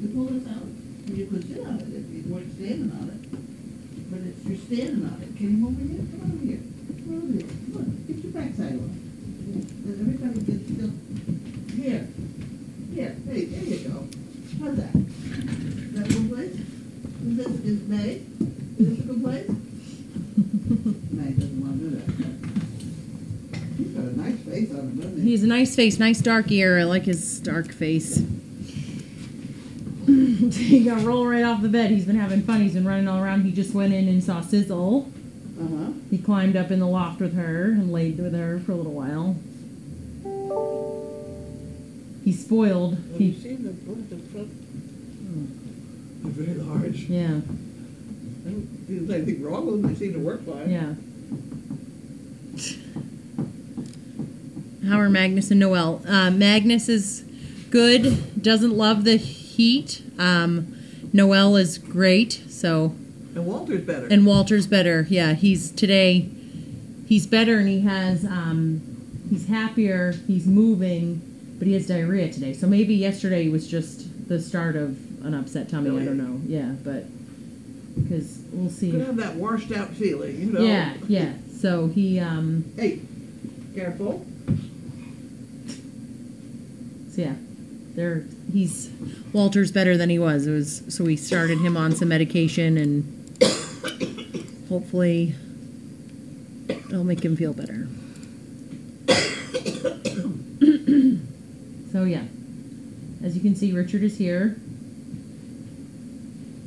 You pull this out, and you could sit on it if you weren't standing on it. But it's, you're standing on it. Can you move over here? Come over here. Come over here. Come on, get your backside on. And everybody gets still. Here. Here. Hey, there you go. How's that? Is that a good place? Is May? Is this a good place? May doesn't want to do that. He's got a nice face on him, doesn't he? He's a nice face, nice dark ear. I like his dark face. He got roll right off the bed. He's been having fun. He's been running all around. He just went in and saw Sizzle. Uh-huh. He climbed up in the loft with her and laid with her for a little while. He's spoiled. Have you seen the front? They're very large. Yeah. I don't see there's anything wrong with them. They seem to work fine. Yeah. How are Magnus and Noelle? Magnus is good. Doesn't love the heat. Noelle is great. So. And Walter's better. And Walter's better. Yeah. He's better, and he has. He's happier. He's moving, but he has diarrhea today. So maybe yesterday was just the start of an upset tummy. Really? I don't know. Yeah, but because we'll see. Could have that washed out feeling, you know. Yeah. Yeah. So he. Hey, careful. So yeah, Walter's better than he was. So we started him on some medication, and hopefully it'll make him feel better. So yeah, as you can see, Richard is here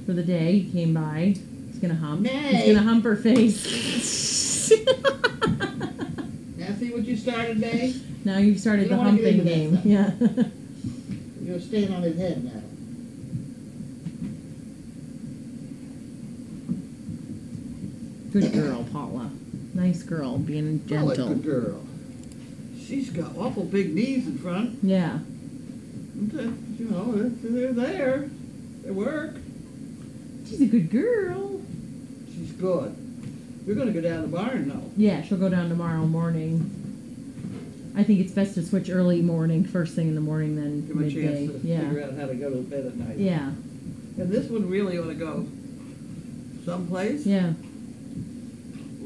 for the day. He came by. He's gonna hump. Nay. He's gonna hump her face. Now see what you started, May? Now you've started the humping game. Yeah. You're staying on his head now. Good girl, Paula. Nice girl, being gentle. Paula's a good girl. She's got awful big knees in front. Yeah. You know, they're there. They work. She's a good girl. She's good. We're going to go down to the barn now. Yeah, she'll go down tomorrow morning. I think it's best to switch early morning, first thing in the morning, then Give them a midday. chance to Yeah. figure out how to go to bed at night. Yeah. And this one really ought to go someplace. Yeah.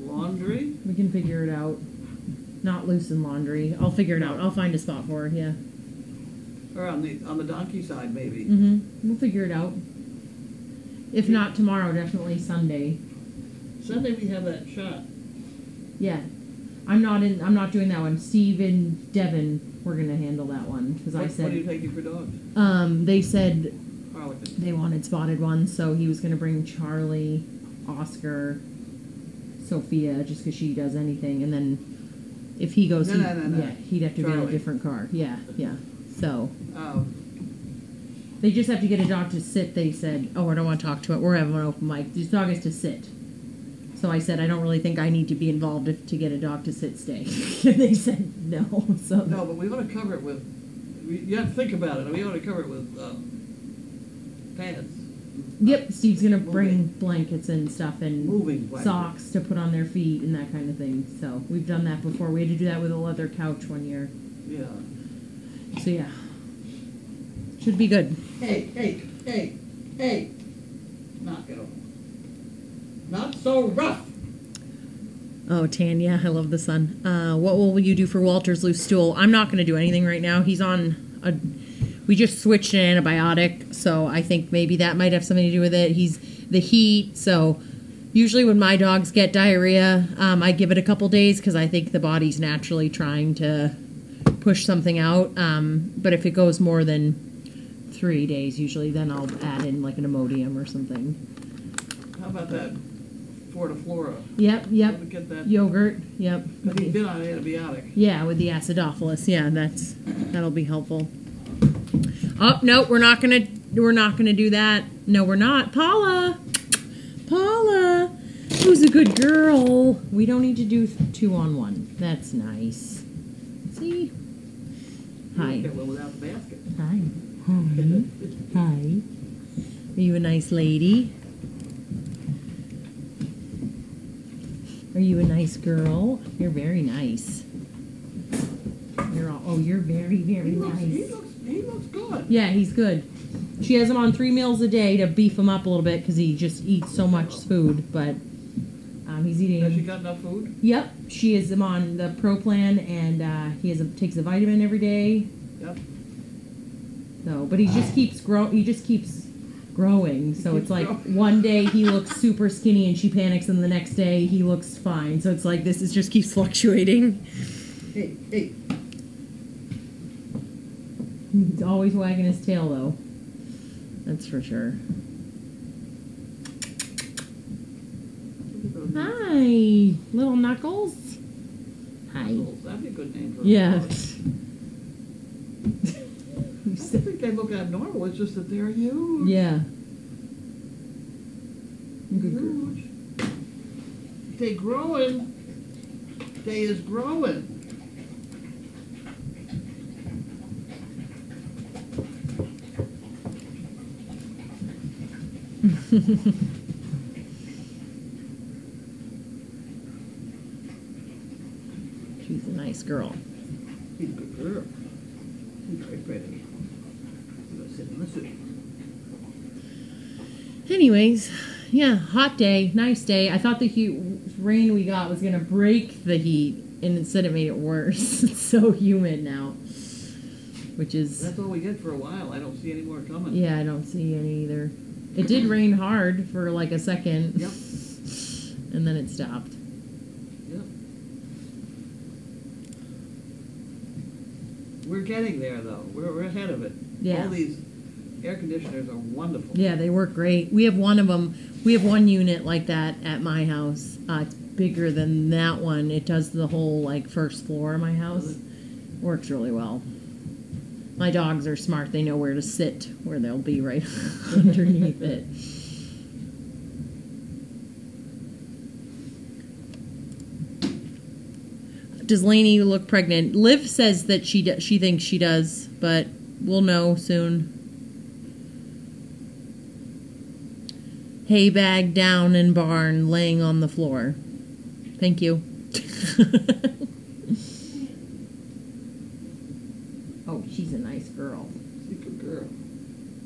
Laundry. We can figure it out. Not loosen laundry. I'll figure it out. I'll find a spot for her. Yeah. Or on the donkey side, maybe. Mhm. We'll figure it out. If not tomorrow, definitely Sunday. Sunday we have that shot. Yeah. I'm not doing that one. Steve and Devin, we're gonna handle that one because I said. What are you taking for dogs? They said Harlequin. they wanted spotted ones, so he was gonna bring Charlie, Oscar, Sophia, just because she does anything, and then if he goes, No. yeah, he'd have to get a Charlie. different car. Yeah. So Oh. they just have to get a dog to sit. They said, "Oh, I don't want to talk to it. We're having an open mic. This dog is to sit." So I said, "I don't really think I need to be involved to get a dog to sit stay." And they said no. So No, but we want to cover it with. You have to think about it. We want to cover it with pads. Yep, Steve's gonna bring blankets and stuff and Moving blankets. socks to put on their feet and that kind of thing. So we've done that before. We had to do that with a leather couch one year. Yeah. So yeah, should be good. Hey! Knock it over. Not so rough. Oh, Tanya, I love the sun. What will you do for Walter's loose stool? I'm not going to do anything right now. He's on we just switched an antibiotic, so I think maybe that might have something to do with it. He's the heat, so usually when my dogs get diarrhea, I give it a couple days because I think the body's naturally trying to push something out. But if it goes more than 3 days, usually, then I'll add in like an Imodium or something. How about that Fortiflora? Yep. Get that. Yogurt. Yep. But he's been on antibiotic. Yeah, with the acidophilus. Yeah, that'll be helpful. Oh no, we're not gonna do that. No, we're not. Paula, who's a good girl? We don't need to do 2-on-1. That's nice. See? Hi. Get one without the basket. Hi. Hi. Are you a nice lady? Are you a nice girl? You're very nice. You're very, very nice. He looks good. Yeah, he's good. She has him on 3 meals a day to beef him up a little bit because he just eats so much food. But he's eating. Has she got enough food? Yep, she has him on the Pro Plan, and takes a vitamin every day. Yep. So, but he just keeps growing. So it's like one day he looks super skinny and she panics, and the next day he looks fine. So it's like this is just keeps fluctuating. Hey. He's always wagging his tail, though. That's for sure. Hi, little Knuckles. Hi. Knuckles, that'd be a good name for Yeah. a dog. I think they look abnormal. It's just that they're huge. Yeah. Huge. They growing. They is growing. She's a nice girl. She's a good girl. She's very pretty. I'm gonna sit in the soup. Anyways, yeah, hot day, nice day. I thought the rain we got was gonna break the heat, and instead it made it worse. It's so humid now, which is That's all we get for a while. I don't see any more coming. yeah, I don't see any either. It did rain hard for like a second. Yep. And then it stopped. Yep. We're getting there, though. We're ahead of it. Yeah. All these air conditioners are wonderful. Yeah, they work great. We have one of them. We have one unit like that at my house. It's bigger than that one. It does the whole like first floor of my house. Works really well. My dogs are smart. They know where to sit, where they'll be right underneath it. Does Lainey look pregnant? Liv says that she thinks she does, but we'll know soon. Hay bag down in barn, laying on the floor. Thank you. Oh, she's a nice girl. She's a good girl.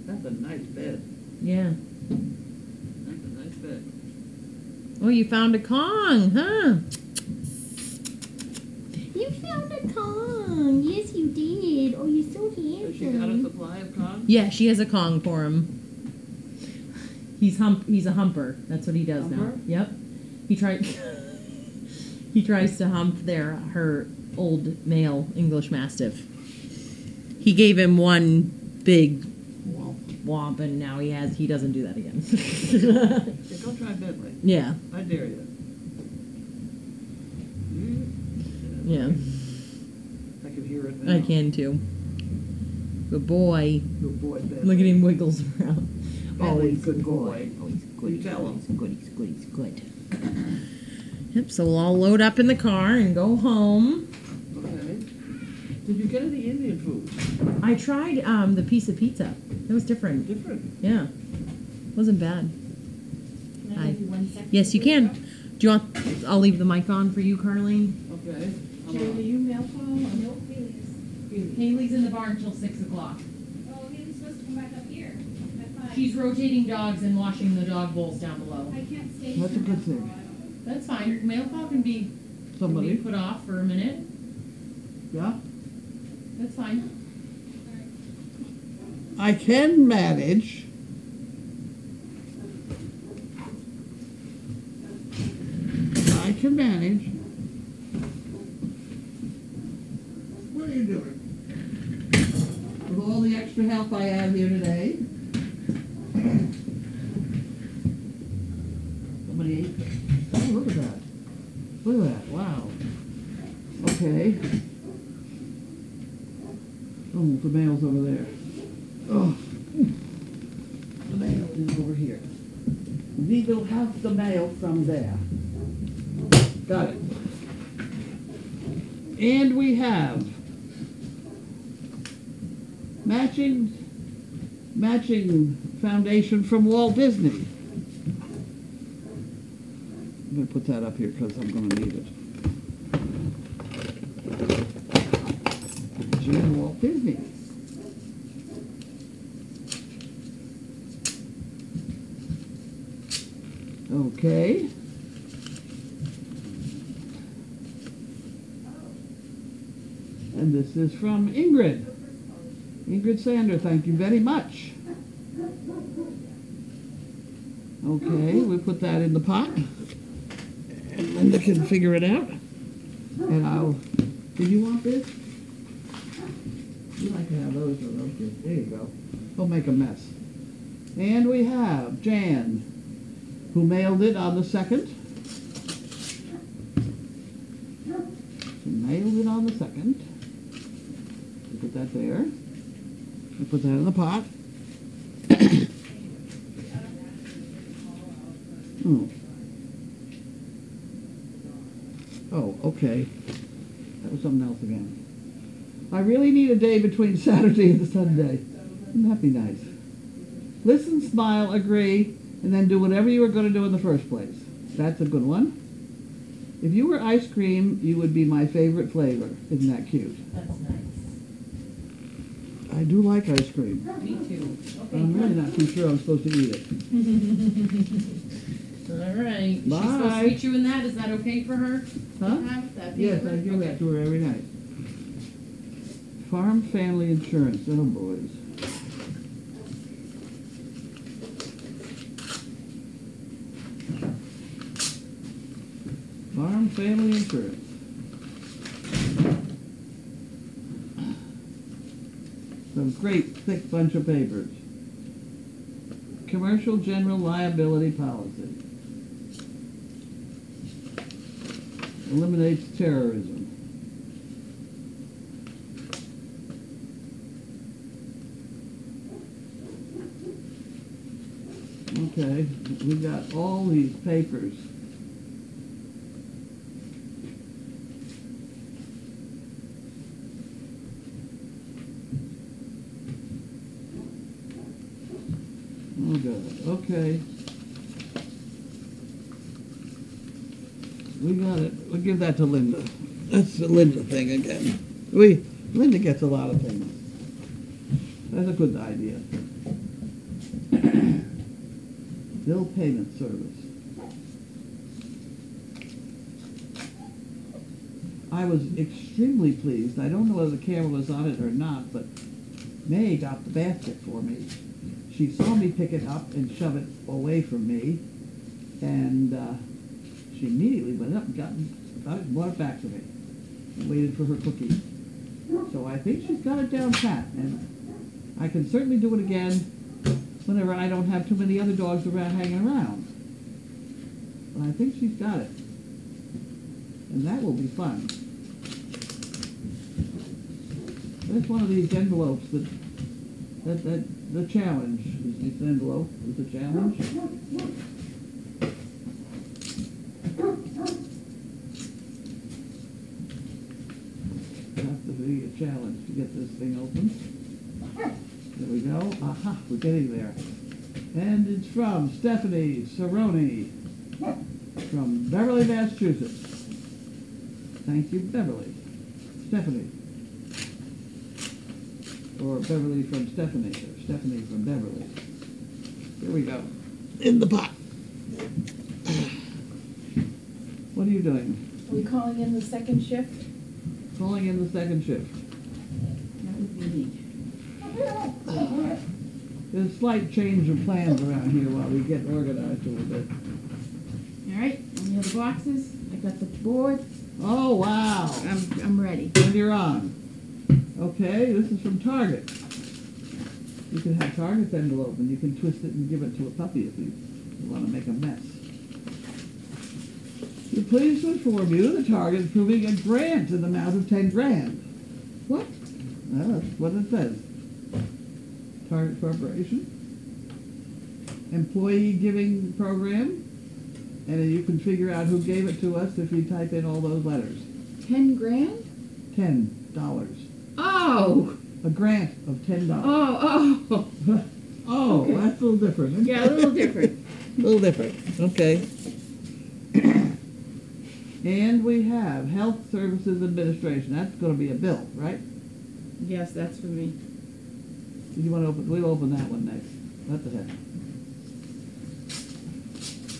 That's a nice bed. Yeah. That's a nice bed. Oh, you found a Kong, huh? You found a Kong. Yes, you did. Oh, you're so handsome. Has she got a supply of Kong? Yeah, she has a Kong for him. He's a humper. That's what he does Humper? now. Yep. He tries to hump her old male English Mastiff. He gave him one big womp, and now he doesn't do that again. Yeah, go try Bentley. Yeah. I dare you. Yeah. I can hear it now. I can too. Good boy. Good boy, Bentley. Look at him wiggles around. Bentley's he's a good boy. boy. Oh, he's good. You tell him. He's good. He's good. He's good. Yep. So we'll all load up in the car and go home. Okay. Did you get any Indian food? I tried the piece of pizza. It was different. Different. Yeah. Wasn't bad. Can I give you 1 second? Yes, you can. Do you want? I'll leave the mic on for you, Carlene. Okay. Jerry, do you mail call or milk? Haley's in the barn till 6 o'clock. Oh, he was supposed to come back up here at 5. She's rotating dogs and washing the dog bowls down below. I can't stay. That's a for good that thing. for a while. That's fine. Mail call can be Somebody? put off for a minute. Yeah? That's fine. I can manage. I can manage. What are you doing? With all the extra help I have here today. Somebody ate it. Oh, look at that. Look at that. Wow. Okay. Oh, the mail's over there. Oh. The mail is over here. We will have the mail from there. Got it. And we have matching foundation from Walt Disney. I'm going to put that up here because I'm going to need it. Walt Disney. Okay. And this is from Ingrid. Ingrid Sander, thank you very much. Okay, we put that in the pot. And Linda can figure it out. And I'll, do you want this? You like to have those, or those kids. There you go. Don't make a mess. And we have Jan, who mailed it on the 2nd. She mailed it on the 2nd. We put that there. We put that in the pot. Oh. Oh, okay. That was something else again. I really need a day between Saturday and Sunday. Wouldn't that be nice? Listen, smile, agree, and then do whatever you were going to do in the first place. That's a good one. If you were ice cream, you would be my favorite flavor. Isn't that cute? That's nice. I do like ice cream. Me too. Okay. I'm really not too sure I'm supposed to eat it. All right. She's Bye. supposed to meet you in that. Is that okay for her? Huh? That Yes, paper? I give that to her every night. Farm Family Insurance. Oh, boys. Farm Family Insurance. Some great thick bunch of papers. Commercial General Liability Policy. Eliminates terrorism. Okay, we got all these papers. Oh, good. Okay. We got it. We'll give that to Linda. That's the Linda thing again. Linda gets a lot of things. That's a good idea. Bill payment service. I was extremely pleased. I don't know whether the camera was on it or not, but May got the basket for me. She saw me pick it up and shove it away from me, and she immediately went up and got it and brought it back to me and waited for her cookie. So I think she's got it down pat, and I can certainly do it again whenever I don't have too many other dogs around hanging around. But I think she's got it, and that will be fun. That's one of these envelopes that the challenge is this envelope is the challenge. It has to be a challenge to get this thing open. There we go. Aha, we're getting there. And it's from Stephanie Cerrone from Beverly, Massachusetts. Thank you, Beverly. Stephanie. Or Beverly from Stephanie, or Stephanie from Beverly. Here we go. In the pot. What are you doing? Are we calling in the second shift? Calling in the second shift. That would be neat. There's a slight change of plans around here while we get organized a little bit. All right, any other boxes? I got the board. Oh, wow. I'm ready. And you're on. Okay, this is from Target. You can have Target's envelope and you can twist it and give it to a puppy if you want to make a mess. We're pleased to inform you that Target is approving a grant in the amount of 10 grand. What? Well, that's what it says. Target Corporation. Employee giving program. And then you can figure out who gave it to us if you type in all those letters. 10 grand? $10. Oh! A grant of $10. Oh, Oh, Okay. that's a little different. yeah, a little different. A little different. Okay. And we have Health Services Administration. That's going to be a bill, right? Yes, that's for me. Did you want to open? We'll open that one next. What the heck?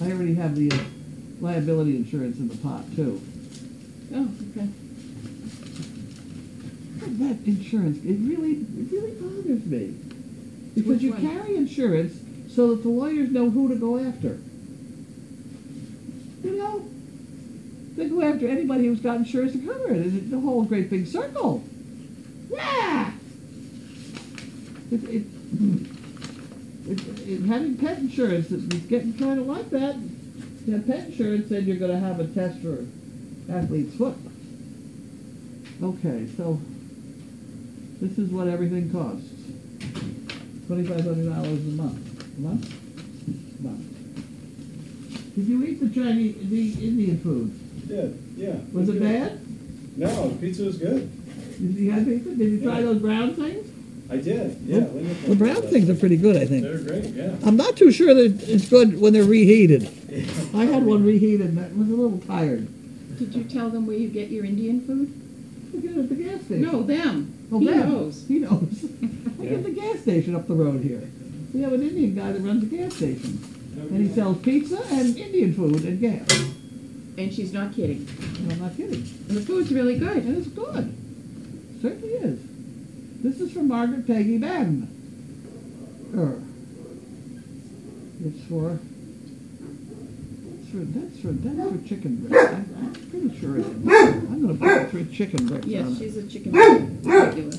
I already have the liability insurance in the pot too. Oh, okay. That insurance, it really bothers me. Because Which you one? carry insurance so that the lawyers know who to go after. You know? They go after anybody who's got insurance to cover it. It's a whole great big circle. Yeah! Having pet insurance, it's getting kind of like that. You have pet insurance, then you're going to have a test for athlete's foot. Okay, so this is what everything costs. $2,500 a month. A month? A month. Did you eat the Indian food? Yeah. Was it bad? No, the pizza was good. Did you have pizza? Did you try those brown things? I did, yeah. The brown things are pretty good, I think. They're great, yeah. I'm not too sure that it's good when they're reheated. I had one reheated and that was a little tired. Did you tell them where you get your Indian food? I get it at the gas station. No, them. Oh, He them. knows. He knows. I get the gas station up the road here. We have an Indian guy that runs a gas station. And he sells pizza and Indian food and gas. And she's not kidding. No, I'm not kidding. And the food's really good. And it's good. Certainly is. This is from Margaret Peggy Ben. It's for that's for chicken breast. I'm pretty sure it is. I'm going to put it for chicken breast Yes, on it. she's a chicken regular.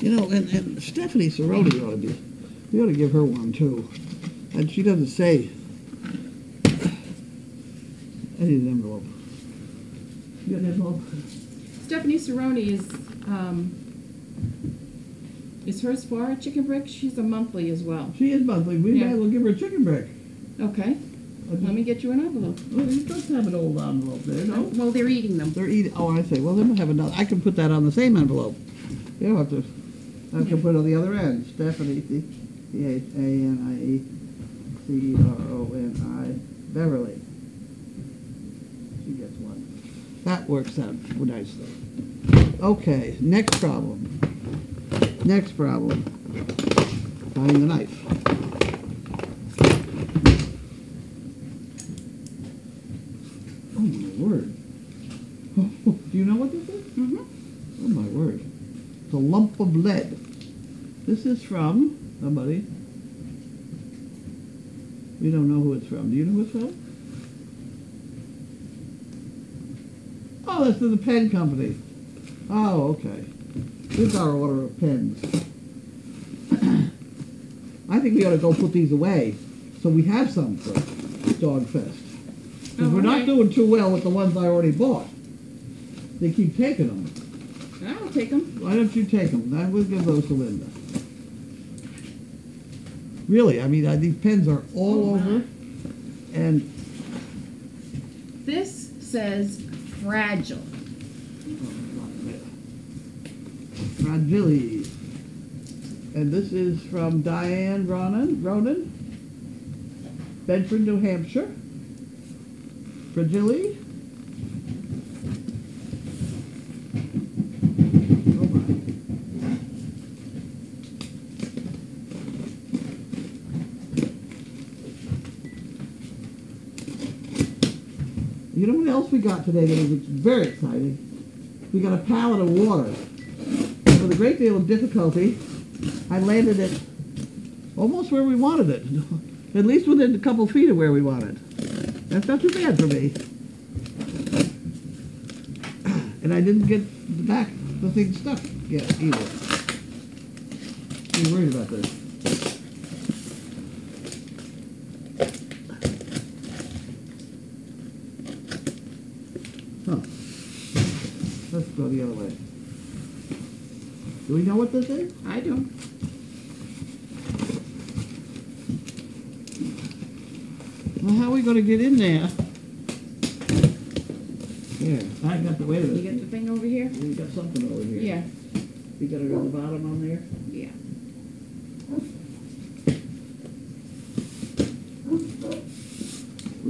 You know, and Stephanie Cerrone we ought to give her one too. And she doesn't say. I need an envelope. You got an envelope? Stephanie Cerrone is hers for a chicken brick? She's a monthly as well. She is monthly. We might as well give her a chicken brick. Okay. Let me get you an envelope. Well, you don't have an old envelope there, no? Well, they're eating them. They're eating. Oh, I see. Well, then we'll have another. I can put that on the same envelope. You don't have to. I can put it on the other end. Stephanie, Chaniecerroni, Beverly. She gets one. That works out nicely. Okay, next problem. Next problem. Finding the knife. Oh my word. Do you know what this is? Mm-hmm. Oh my word. It's a lump of lead. This is from somebody. We don't know who it's from. Do you know who it's from? Oh, that's the pen company. Oh, okay. This is our order of pens. I think we ought to go put these away so we have some for Dogfest. Because we're not doing too well with the ones I already bought. They keep taking them. I'll take them. Why don't you take them? I will give those to Linda. Really, I mean, these pens are all over. And This says fragile. Fragile. And this is from Diane Ronan, Bedford, New Hampshire. Fragile. Oh my. You know what else we got today that was very exciting? We got a pallet of water. With a great deal of difficulty, I landed it almost where we wanted it. At least within a couple feet of where we wanted. That's not too bad for me. And I didn't get the thing stuck yet either. I'm worried about this. Huh. Let's go the other way. Do we know what this is? I don't. Well, how are we going to get in there? Here, I got the, wait a You minute. got the thing over here? We got something over here. Yeah. You got it on the bottom on there? Yeah.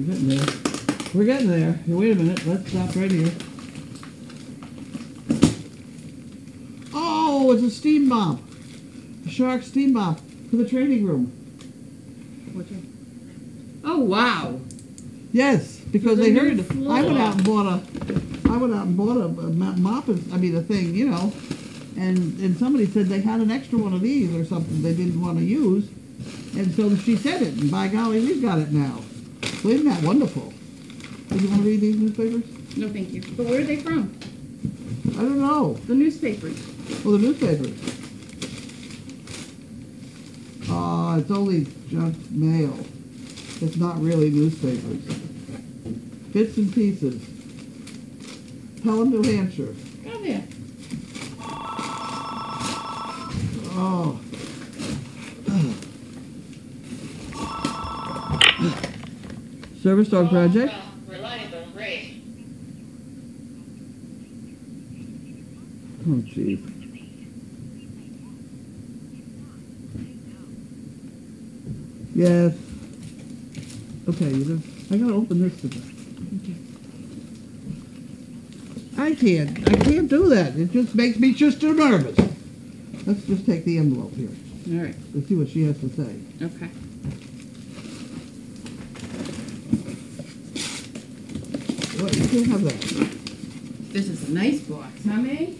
We're getting there. We're getting there. Hey, wait a minute. Let's stop right here. Oh, it's a steam mop. A Shark steam mop for the training room. What's your... Oh, wow. Yes, because For the they new heard. floor. I went out and bought a mop. I mean, a thing, you know. And somebody said they had an extra one of these or something they didn't want to use. And so she said it, and by golly, we've got it now. So isn't that wonderful? Do you want to read these newspapers? No, thank you. But where are they from? I don't know. The newspapers. Oh, the newspapers. It's only junk mail. It's not really newspapers. Bits and pieces. Pelham, New Hampshire. Go there. Oh. Service dog project. Reliable rate. Oh, jeez. Yes. Okay, I gotta open this today. I can't do that. It just makes me just too nervous. Let's just take the envelope here. All right. Let's see what she has to say. Okay. What, you can't have that. This is a nice box, huh, May?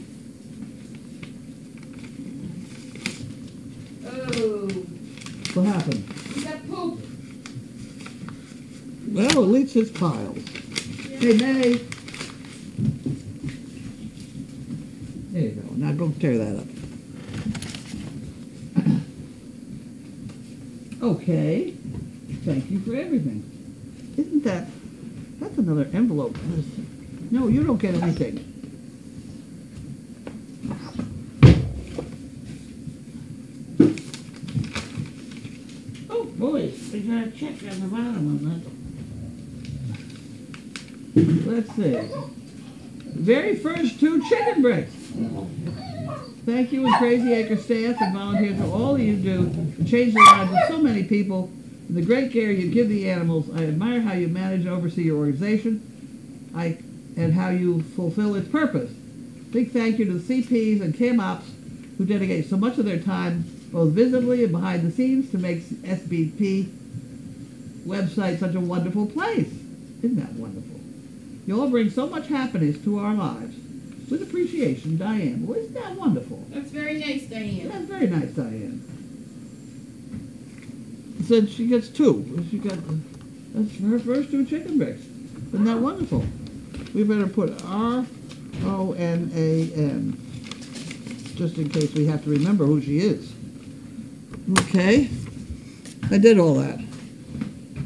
Oh, What happened? you got poop. Well, at least it's piles. Hey, May. There you go. Now go tear that up. Okay. Thank you for everything. Isn't that's another envelope. No, you don't get anything. Oh, boy. We got a check on the bottom of that. Let's see. Very first 2 chicken breasts. Thank you and Crazy Acre staff and volunteers for all you do to change the lives of so many people and the great care you give the animals. I admire how you manage and oversee your organization and how you fulfill its purpose. Big thank you to the CPs and Cam Ops who dedicate so much of their time, both visibly and behind the scenes, to make SBP website such a wonderful place. Isn't that wonderful? You all bring so much happiness to our lives. With appreciation, Diane. Well, isn't that wonderful? That's very nice, Diane. That's very nice, Diane. Said she gets 2. That's her first 2 chicken breasts. Isn't that wonderful? We better put RONAN, just in case we have to remember who she is. Okay. I did all that.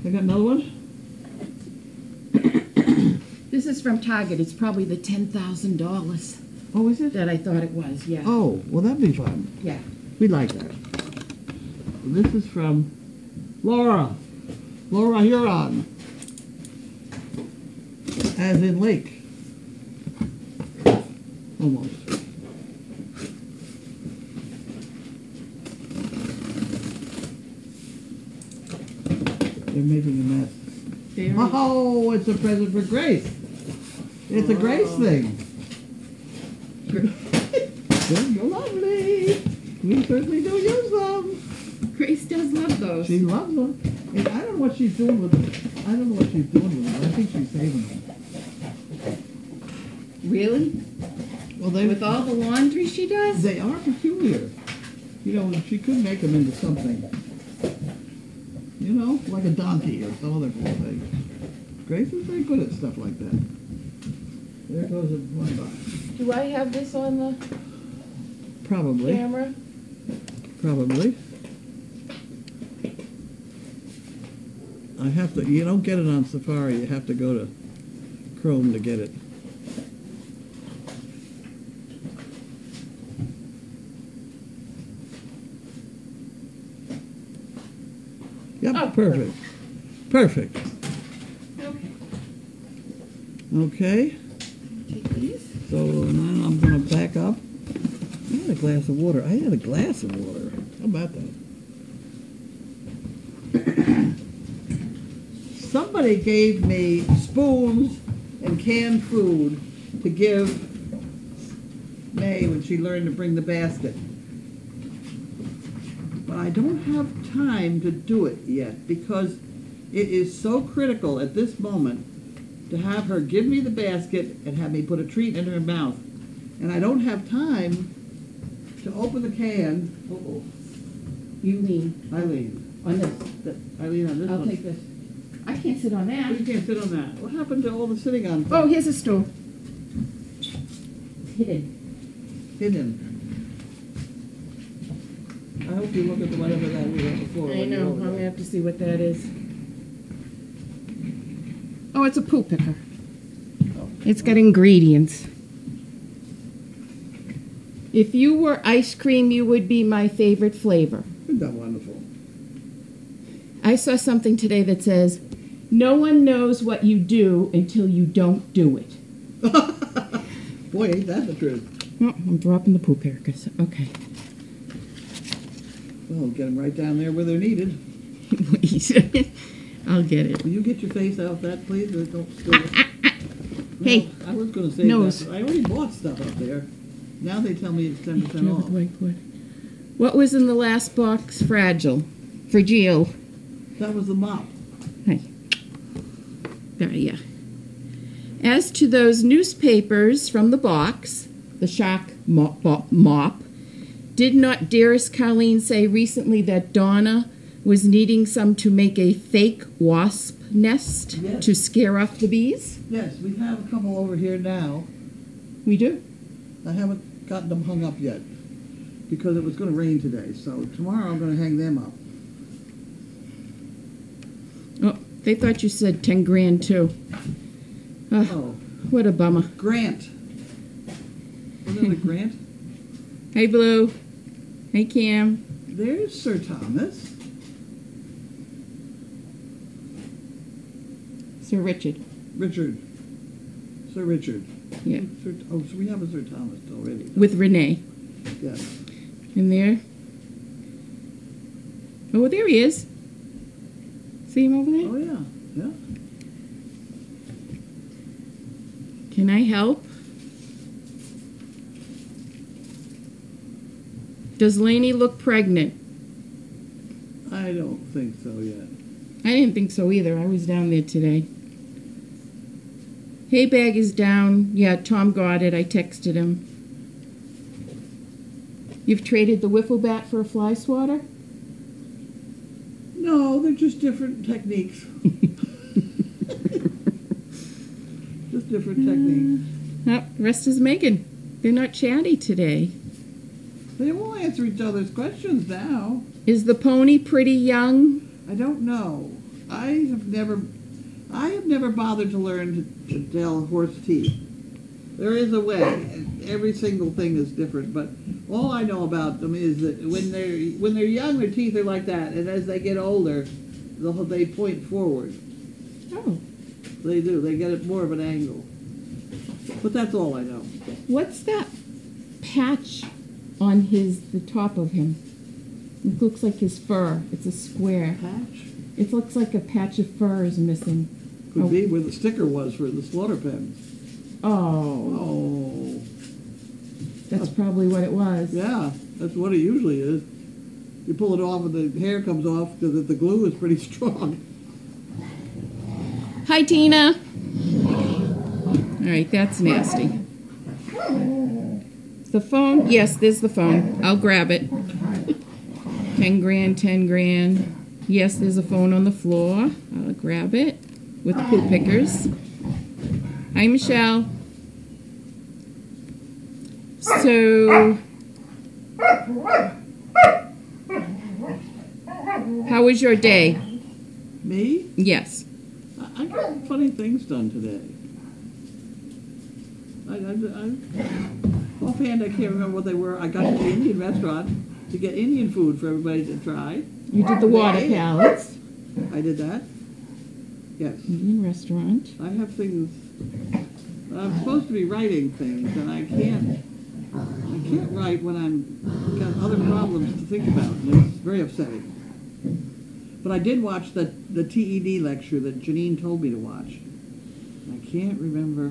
I got another one? This is from Target. It's probably the $10,000 Oh, is it? that I thought it was. Yeah. Oh, well, that'd be fun. Yeah. We like that. This is from Laura. Laura Huron. As in lake. Almost. They're making a mess. Very. Oh, it's a present for Grace. It's a Grace thing. You're lovely. We certainly do use them. Grace does love those. She loves them. And I don't know what she's doing with them. I don't know what she's doing with them. I think she's saving them. Really? Well, With all the laundry she does? they are peculiar. You know, she could make them into something. You know, like a donkey or some other cool thing. Grace is very good at stuff like that. There goes a one box. Do I have this on the Probably. camera? Probably. I have to, you don't get it on Safari, you have to go to Chrome to get it. Yep, Oh, perfect. Perfect. Okay. Okay, Take these. so now I'm gonna back up. I had a glass of water. I had a glass of water. How about that? Somebody somebody gave me spoons and canned food to give May when she learned to bring the basket. But I don't have time to do it yet because it is so critical at this moment to have her give me the basket and have me put a treat in her mouth. And I don't have time to open the can. Uh-oh. You lean Eileen. on this. Eileen on this I'll one. take this. I can't sit on Oh, that. you can't sit on that. What happened to all the sitting on? Oh, here's a stool. Hidden. Hidden. I hope you look at the whatever that we had before. I when know. you're I'm over gonna there. have to see what that is. Oh, it's a poo picker. Oh. It's got ingredients. If you were ice cream, you would be my favorite flavor. Isn't that wonderful? I saw something today that says, no one knows what you do until you don't do it. Boy, ain't that the truth. Oh, I'm dropping the poo pickers. Okay. Well, get them right down there where they're needed. Please. I'll get it. Will you get your face out of that, please? Or don't spill it. Hey. Well, I was going to say Nose. that. But I already bought stuff up there. Now they tell me it's 10% off. What was in the last box? Fragile. Fragile. That was the mop. Hey. There, yeah. As to those newspapers from the box, the shock mop, did not dearest Colleen say recently that Donna was needing some to make a fake wasp nest Yes. to scare off the bees? Yes, we have a couple over here now. We do. I haven't gotten them hung up yet because it was going to rain today. So tomorrow I'm going to hang them up. Oh, they thought you said 10 grand too. Oh, What a bummer. Grant. Wasn't it a Grant? Hey, Blue. Hey, Cam. There's Sir Thomas. Sir Richard. Richard. Sir Richard. Yeah. Oh, so we have a Sir Thomas already. With Renee. Yes. In there. Oh, there he is. See him over there? Oh, yeah. Yeah. Can I help? Does Lainey look pregnant? I don't think so yet. I didn't think so either. I was down there today. Hay bag is down. Yeah, Tom got it. I texted him. You've traded the wiffle bat for a fly swatter? No, they're just different techniques. Just different techniques. Oh, rest is Megan. They're not chatty today. They will answer each other's questions now. Is the pony pretty young? I don't know. I have never bothered to learn to tell horse teeth. There is a way. And every single thing is different, but all I know about them is that when they're young, their teeth are like that, and as they get older, they point forward. Oh. They do. They get it more of an angle. But that's all I know. What's that patch on the top of him? It looks like his fur. It's a square. Patch? It looks like a patch of fur is missing. Could be where the sticker was for the slaughter pens. Oh, Oh. that's probably what it was. Yeah, that's what it usually is. You pull it off and the hair comes off because the glue is pretty strong. Hi, Tina. All right, that's nasty. The phone? Yes, there's the phone. I'll grab it. 10 grand, 10 grand. Yes, there's a phone on the floor. I'll grab it with the poo pickers. Hi, Michelle. So, how was your day? Me? Yes. I got funny things done today. Offhand, I can't remember what they were. I got to the Indian restaurant to get Indian food for everybody to try. You did the water palettes. I did that. Yes. Indian restaurant. I have things. I'm supposed to be writing things, and I can't write when I'm got other problems to think about, and it's very upsetting. But I did watch the TED lecture that Janine told me to watch. I can't remember.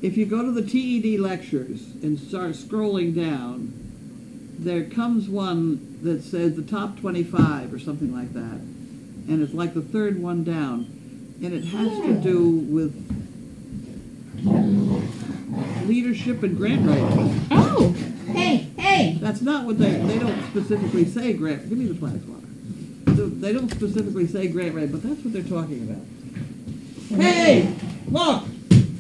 If you go to the TED lectures and start scrolling down, there comes one that says the top 25 or something like that. And it's like the third one down. And it has to do with leadership and grant writing. Oh, hey. That's not what they don't specifically say grant. Give me the glass water. They don't specifically say grant writing, but that's what they're talking about. Hey, look,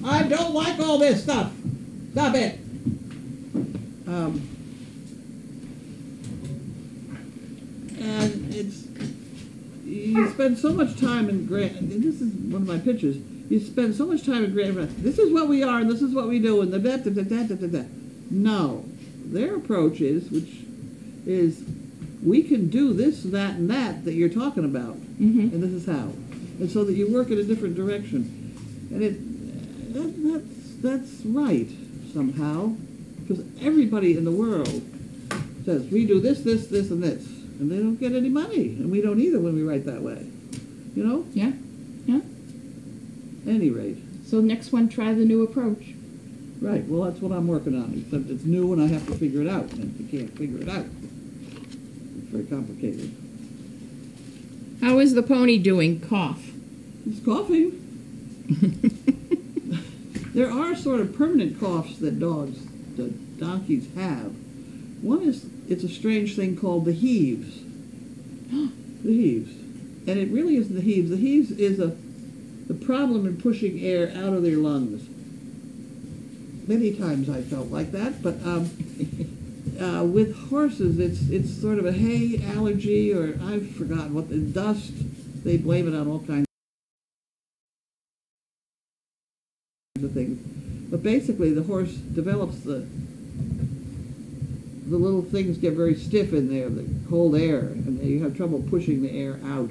I don't like all this stuff. Stop it. And you spend so much time in grant, and this is one of my pictures, you spend so much time in grant, this is what we are, and this is what we do, and the No. Their approach is, we can do this, that, and that you're talking about, and this is how. And so that you work in a different direction. And that's right, somehow, because everybody in the world says, we do this, this, this, and this. And they don't get any money, and we don't either when we write that way. You know? Yeah. Any rate. So next one, try the new approach. Right, well, that's what I'm working on, except it's new and I have to figure it out. And if you can't figure it out, it's very complicated. How is the pony doing? Cough. It's coughing. There are sort of permanent coughs that donkeys have. One is, it's a strange thing called the heaves. The heaves. And it really isn't the heaves. The heaves is the problem in pushing air out of their lungs. Many times I felt like that, but with horses, it's sort of a hay allergy, or I've forgotten what, the dust. They blame it on all kinds of things. But basically, the horse develops the little things get very stiff in there, the cold air, and you have trouble pushing the air out.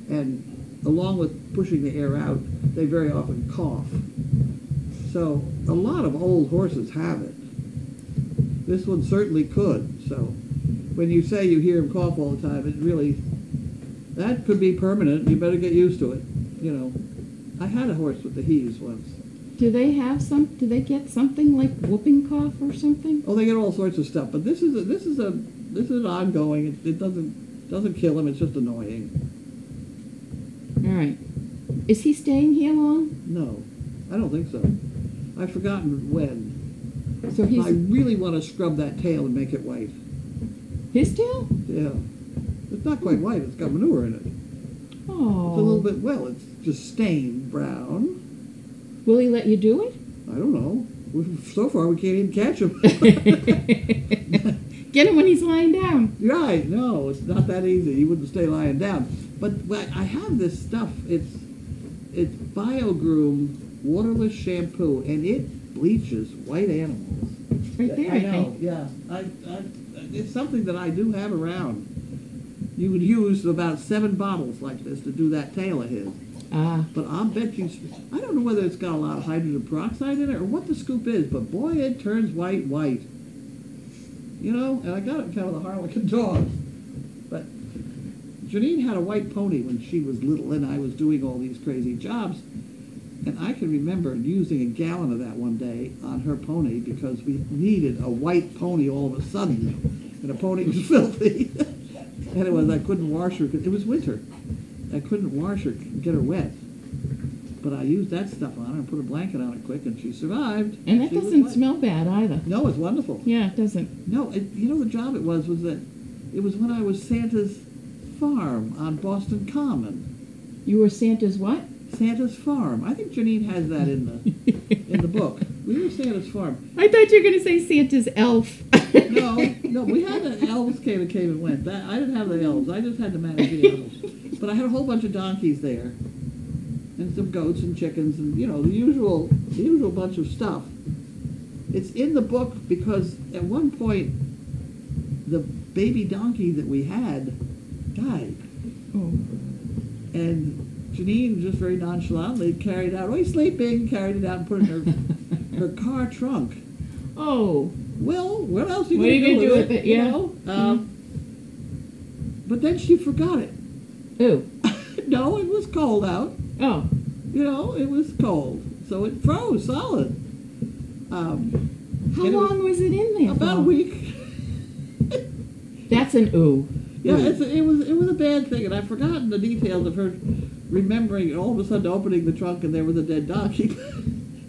And along with pushing the air out, they very often cough. So a lot of old horses have it. This one certainly could. So when you say you hear him cough all the time, it really, that could be permanent. You better get used to it. You know, I had a horse with the heaves once. Do they get something like whooping cough or something? Oh, they get all sorts of stuff. But this is ongoing. It doesn't kill him. It's just annoying. All right. Is he staying here long? No, I don't think so. I've forgotten when. So I really want to scrub that tail and make it white. His tail? Yeah. It's not quite white. It's got manure in it. Oh. It's a little bit, well, it's just stained brown. Will he let you do it? I don't know. So far, we can't even catch him. Get him when he's lying down. Right. No, it's not that easy. He wouldn't stay lying down. But I have this stuff. It's BioGroom waterless shampoo, and it bleaches white animals. Right there, I I know. think. Yeah. It's something that I do have around. You would use about 7 bottles like this to do that tail of his. But I'll bet you, I don't know whether it's got a lot of hydrogen peroxide in it or what the scoop is, but boy, it turns white. You know, and I got it kind of the Harlequin dog. But Janine had a white pony when she was little, and I was doing all these crazy jobs. And I can remember using a gallon of that one day on her pony because we needed a white pony all of a sudden. And the pony was filthy. And I couldn't wash her because it was winter. I couldn't wash her and get her wet. But I used that stuff on her and put a blanket on it quick, and she survived. And that She was doesn't white. smell bad either. No, it's wonderful. Yeah, it doesn't. No, you know the job it was that it was when I was Santa's farm on Boston Common. You were Santa's what? Santa's farm. I think Janine has that in the book. We were Santa's farm. I thought you were going to say Santa's elf. No, we had the elves came and went. I didn't have the elves. I just had to manage the animals. But I had a whole bunch of donkeys there, and some goats and chickens, and the usual bunch of stuff. It's in the book because at one point the baby donkey that we had died, and Janine just very nonchalantly carried out. Oh, he's sleeping. Carried it out and put it in her car trunk. Oh. Well, what else are you What are going you to do gonna with it? Yeah. You know? But then she forgot it. Ooh. No, it was cold out. Oh. You know, it was cold. So it froze solid. How And it long was it in there? About a for? week. That's an ooh. Yeah, Ooh. it was a bad thing, and I've forgotten the details of her remembering and all of a sudden opening the trunk and there was a dead donkey.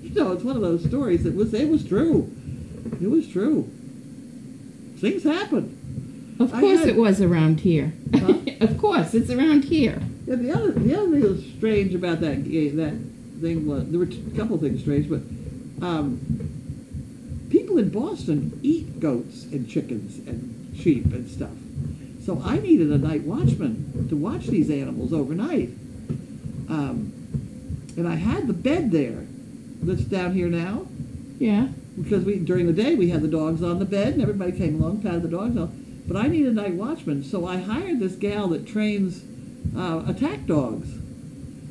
You know, it's one of those stories. It was true. It was true. Things happen. Of I course had- it was around here. Huh? Of course, it's around here. Yeah, the other thing that was strange about that thing was there were a couple of things strange, but people in Boston eat goats and chickens and sheep and stuff. So I needed a night watchman to watch these animals overnight. And I had the bed there that's down here now, Yeah. because during the day we had the dogs on the bed and everybody came along, patted the dogs off. But I needed a night watchman, so I hired this gal that trains attack dogs.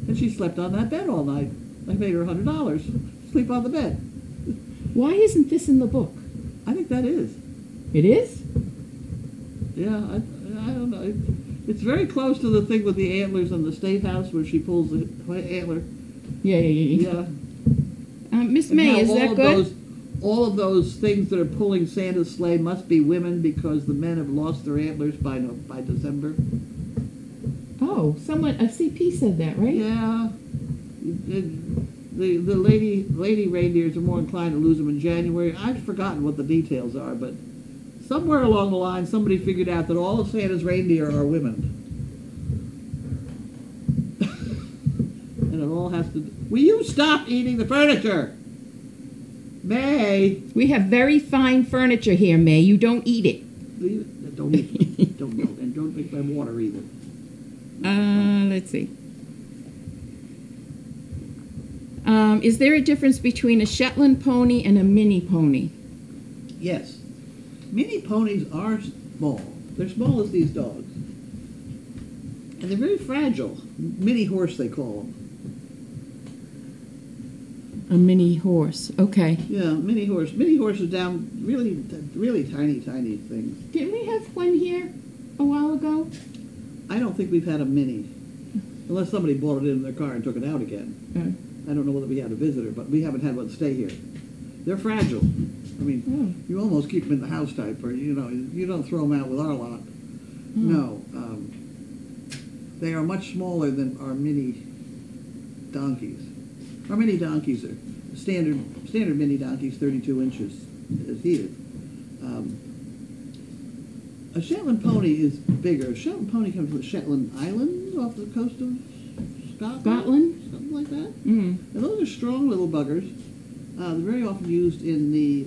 And she slept on that bed all night. I paid her $100. Sleep on the bed. Why isn't this in the book? I think that is. It is? Yeah, I don't know. It's very close to the thing with the antlers in the State House where she pulls the antler. Yeah. Yeah. Miss And May, how is that good? All of those things that are pulling Santa's sleigh must be women because the men have lost their antlers by December. Oh, a CP said that, right? Yeah. The lady reindeers are more inclined to lose them in January. I've forgotten what the details are, but somewhere along the line somebody figured out that all of Santa's reindeer are women. And it all has to... Will you stop eating the furniture? May! We have very fine furniture here, May. You don't eat it. Don't eat it. And don't drink my water either. Let's see. Is there a difference between a Shetland pony and a mini pony? Yes. Mini ponies are small. They're small as these dogs. And they're very fragile. Mini horse, they call them. A mini horse. Okay. Yeah, mini horse. Mini horse is down really tiny things. Didn't we have one here a while ago? I don't think we've had a mini. Unless somebody brought it in their car and took it out again. I don't know whether we had a visitor, but we haven't had one stay here. They're fragile. I mean, you almost keep them in the house type, or, you know, you don't throw them out with our lot. No. They are much smaller than our mini donkeys. Our mini donkeys are standard mini donkeys, 32 inches as he is. A Shetland pony is bigger. A Shetland pony comes from the Shetland Islands off the coast of Scotland? Something like that. Mm. And those are strong little buggers. They're very often used in the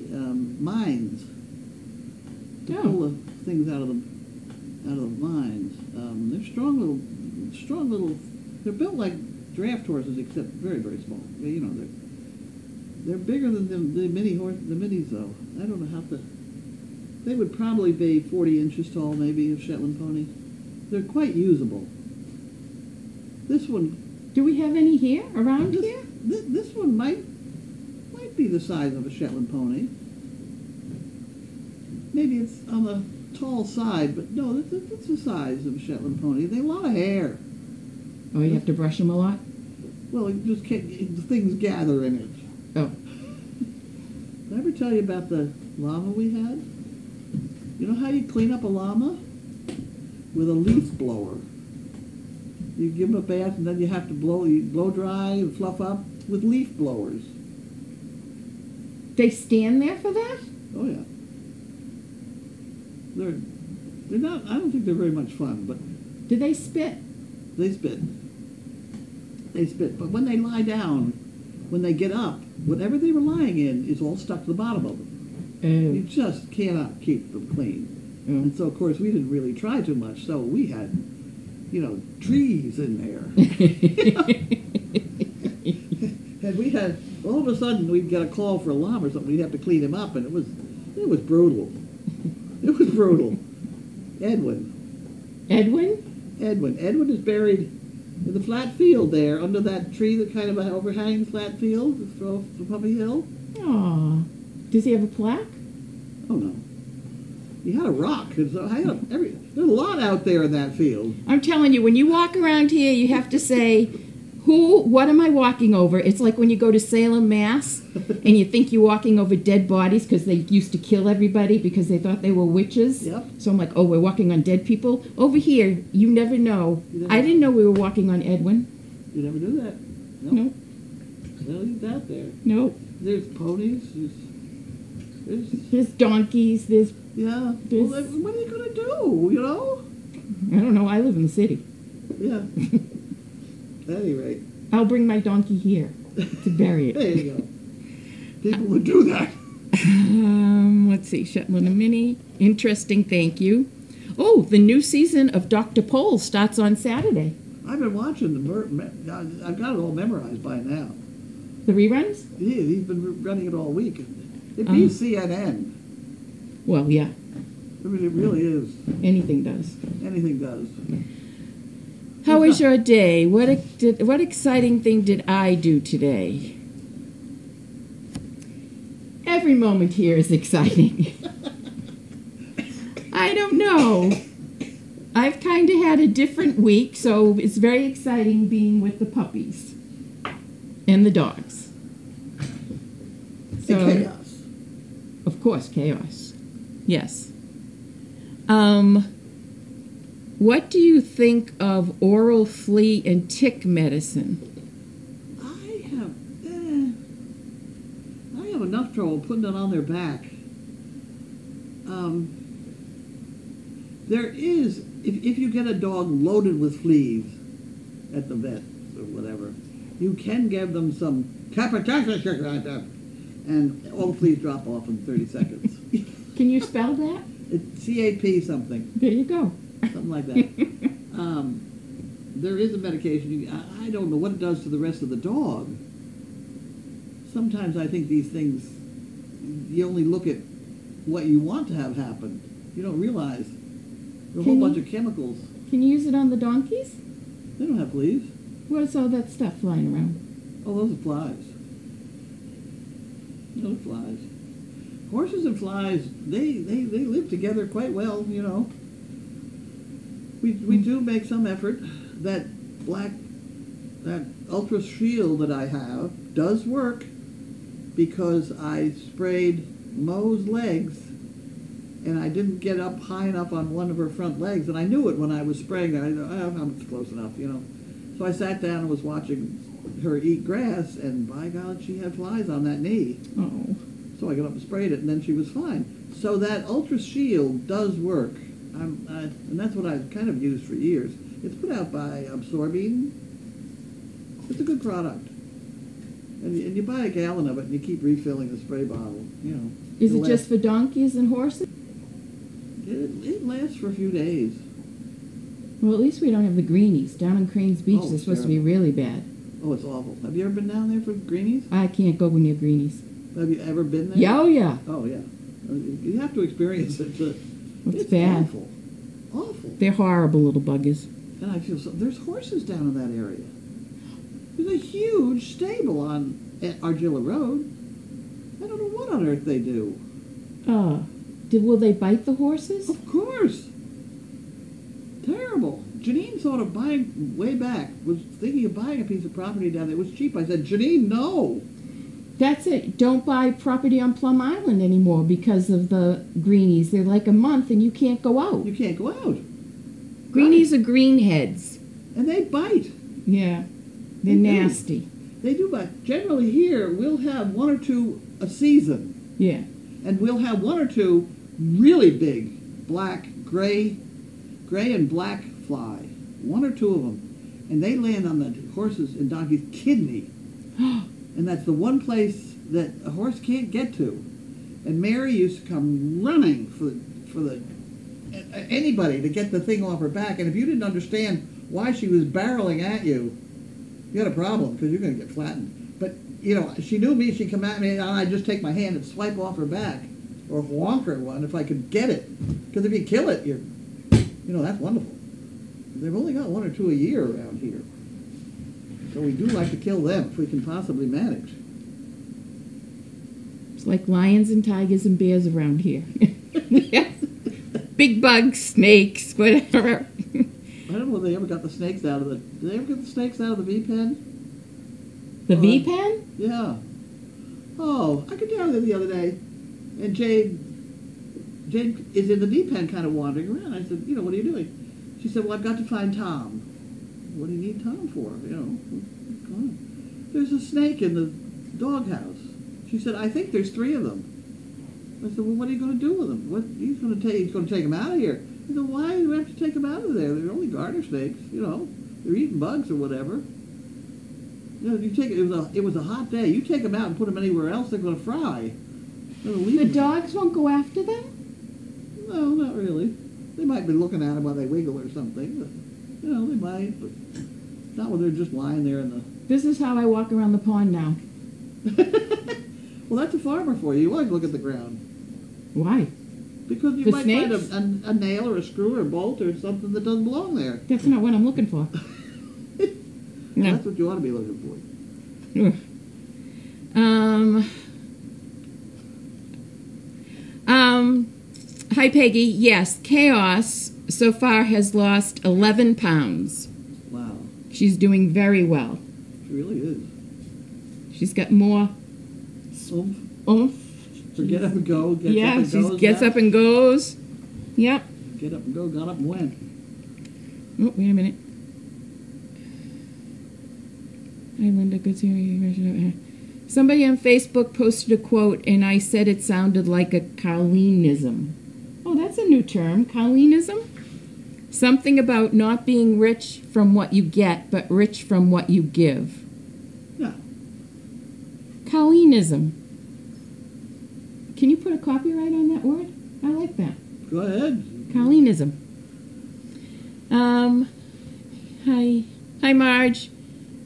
mines to pull the things out of the mines. They're strong little. They're built like draft horses, except very, very small. You know, they're bigger than the minis though. I don't know how to. They would probably be 40 inches tall, maybe, a Shetland pony. They're quite usable. This one. Do we have any here, around here? This one might be the size of a Shetland pony. Maybe it's on the tall side, but no, it's the size of a Shetland pony. They have a lot of hair. Oh, you have to brush them a lot? Well, you just can't, things gather in it. Oh. Did I ever tell you about the llama we had? You know how you clean up a llama? With a leaf blower. You give them a bath and then you have to blow dry and fluff up with leaf blowers. They stand there for that? Oh yeah. They're not, I don't think they're very much fun, but Do they spit? they spit. But when they lie down, when they get up, whatever they were lying in is all stuck to the bottom of them. You Oh. just cannot keep them clean. And so, of course, we didn't really try too much, so we had, trees in there. And we had, all of a sudden, we'd get a call for a llama or something, we'd have to clean him up, and it was brutal. It was brutal. Edwin is buried in the flat field there, under that tree that kind of overhangs flat field, the Puppy Hill. Aw. Does he have a plaque? Oh, no. You had a rock. There's a lot out there in that field. I'm telling you, when you walk around here, you have to say, what am I walking over? It's like when you go to Salem, Mass, and you think you're walking over dead bodies because they used to kill everybody because they thought they were witches. Yep. So I'm like, oh, we're walking on dead people? Over here, you never know. I didn't know we were walking on Edwin. You never do that. Nope. Well, he's out there. Nope. There's ponies. There's donkeys. There's, Yeah. There's- Well, what are they going to do, you know? I don't know, I live in the city. Yeah. At any rate. I'll bring my donkey here to bury it. There you go. People would do that. Let's see, Shetland and Minnie. Interesting, thank you. Oh, the new season of Dr. Pole starts on Saturday. I've been watching I've got it all memorized by now. The reruns? Yeah, he's been running it all week. It beats CNN. Well, yeah, I mean, it really is. anything does. Anything does. How was your day? What exciting thing did I do today? Every moment here is exciting. I don't know. I've kind of had a different week, so it's very exciting being with the puppies and the dogs. So, Chaos. of course, chaos. Yes. What do you think of oral flea and tick medicine? I have enough trouble putting it on their back. There is, if you get a dog loaded with fleas at the vet or whatever, you can give them some and all fleas drop off in 30 seconds. Can you spell that? It's CAP something. There you go. Something like that. There is a medication. I don't know what it does to the rest of the dog. Sometimes I think these things, you only look at what you want to have happen. You don't realize there's a whole bunch of chemicals. Can you use it on the donkeys? They don't have fleas. What's all that stuff flying around? Oh, those are flies. Those are flies. Horses and flies, they live together quite well, you know. We do make some effort. That Ultra Shield that I have does work because I sprayed Mo's legs and I didn't get up high enough on one of her front legs, and I knew it when I was spraying her. I thought, I'm close enough, you know. So I sat down and was watching her eat grass, and by God, she had flies on that knee. Oh. So I got up and sprayed it, and then she was fine. So that Ultra Shield does work, and that's what I've kind of used for years. It's put out by Absorbine. It's a good product. And you buy a gallon of it, and you keep refilling the spray bottle, you know. Is it It'll just for donkeys and horses? It lasts for a few days. Well, at least we don't have the greenies. Down on Cranes Beach, Oh, they're supposed to be terrible. really bad. Oh, it's awful. Have you ever been down there for greenies? I can't go near greenies. Have you ever been there? Yeah, oh yeah. Oh, yeah. You have to experience it. It's bad. Awful. Awful. They're horrible little buggers. And I feel so. There's horses down in that area. There's a huge stable on Argilla Road. I don't know what on earth they do. Will they bite the horses? Of course. Terrible. Janine thought of buying, way back, was thinking of buying a piece of property down there. It was cheap. I said, Janine, no. That's it. Don't buy property on Plum Island anymore because of the greenies. They're like a month and you can't go out. You can't go out. Greenies are greenheads. And they bite. Yeah. They're They do. nasty. They do bite. Generally here, we'll have one or two a season. Yeah. And we'll have one or two really big black, gray and black fly. One or two of them. And they land on the horses and donkeys' kidney. And that's the one place that a horse can't get to. And Mary used to come running for anybody to get the thing off her back. And if you didn't understand why she was barreling at you, you had a problem because you're going to get flattened. But, you know, she knew me. She'd come at me, and I'd just take my hand and swipe off her back or honk her one if I could get it. Because if you kill it, that's wonderful. They've only got one or two a year around here. So we do like to kill them if we can possibly manage. It's like lions and tigers and bears around here. big bugs, snakes, whatever. I don't know if they ever got the snakes out of the. Did they ever get the snakes out of the V pen? The V pen? Yeah. Oh, I could tell you the other day, and Jade is in the V pen, kind of wandering around. I said, what are you doing? She said, well, I've got to find Tom. What do you need Tom for? Come on. There's a snake in the doghouse. She said, I think there's 3 of them. I said, well, what are you going to do with them? He's going to take them out of here. I said, why do we have to take them out of there? They're only garter snakes, They're eating bugs or whatever. It was a hot day. You take them out and put them anywhere else, they're going to fry. The dogs won't go after them? No, not really. They might be looking at them while they wiggle or something. But, they might. But not when they're just lying there in the... This is how I walk around the pond now. Well, that's a farmer for you. You always look at the ground. Why? Because you The might snakes? find a nail or a screw or a bolt or something that doesn't belong there. That's not what I'm looking for. No. That's what you ought to be looking for. Hi Peggy. Yes, Chaos so far has lost 11 pounds. Wow. She's doing very well. She really is. She's got more Oomph. oomph. So get up and go. Gets Yeah, up and she goes gets now. up and goes. Yep. Get up and go. Got up and went. Oh, wait a minute. Hi, Linda. Good seeing you. Somebody on Facebook posted a quote, and I said it sounded like a Carlenism. Oh, that's a new term. Carlenism? Something about not being rich from what you get, but rich from what you give. Yeah. Carlenism. Can you put a copyright on that word? I like that. Go ahead. Carlenism. Hi, Marge.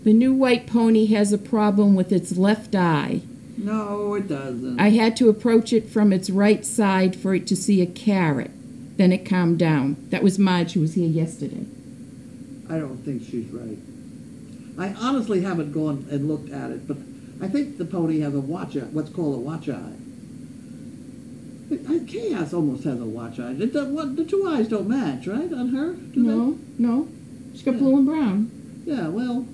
The new white pony has a problem with its left eye. No, it doesn't. I had to approach it from its right side for it to see a carrot. Then it calmed down. That was Marge, who was here yesterday. I don't think she's right. I honestly haven't gone and looked at it, but I think the pony has a watch eye, what's called a watch eye. Chaos almost has a watch eye. The 2 eyes don't match, right, on her? Do No. She's got Yeah. blue and brown. they? Yeah, well,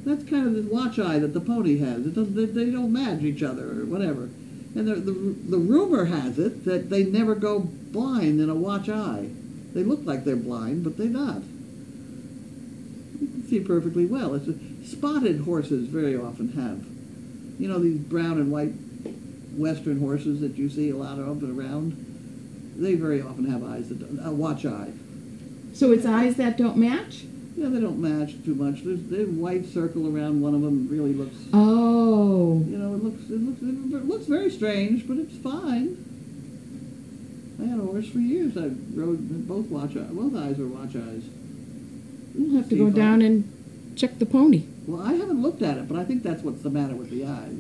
that's kind of the watch eye that the pony has. It doesn't, they don't match each other or whatever. And the rumor has it that they never go blind in a watch eye. They look like they're blind, but they're not. You can see perfectly well. Spotted horses very often have. These brown and white Western horses that you see a lot of around, they very often have eyes a watch eye. So it's eyes that don't match? Yeah, they don't match too much. There's a white circle around one of them. Really looks. Oh. It looks very strange, but it's fine. I had a horse for years. I rode both watch eyes. Both eyes were watch eyes. We'll have to go down and check the pony. Well, I haven't looked at it, but I think that's what's the matter with the eyes.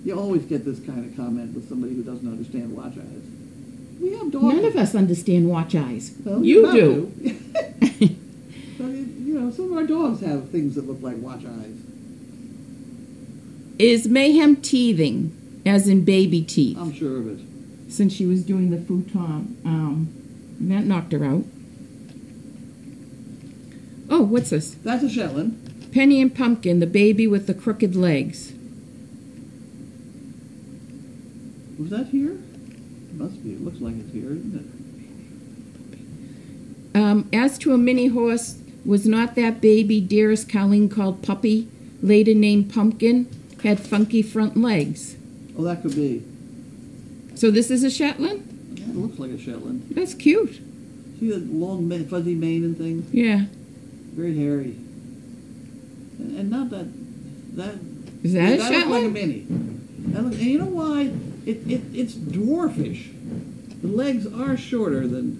You always get this kind of comment with somebody who doesn't understand watch eyes. We have dogs. None of us understand watch eyes. Well, You about do. to. But some of our dogs have things that look like watch eyes. Is Mayhem teething, as in baby teeth? I'm sure of it. Since she was doing the futon, that knocked her out. Oh, what's this? That's a Shetland. Penny and Pumpkin, the baby with the crooked legs. Was that here? It must be. It looks like it's here, isn't it? As to a mini horse, was not that baby dearest Colleen called Puppy, later named Pumpkin, had funky front legs? Oh, that could be. So this is a Shetland? Yeah, it looks like a Shetland. That's cute. See that long, fuzzy mane and thing? Yeah. Very hairy. And not that... Is that a looks like a Shetland? mini. And you know why? It's dwarfish. The legs are shorter than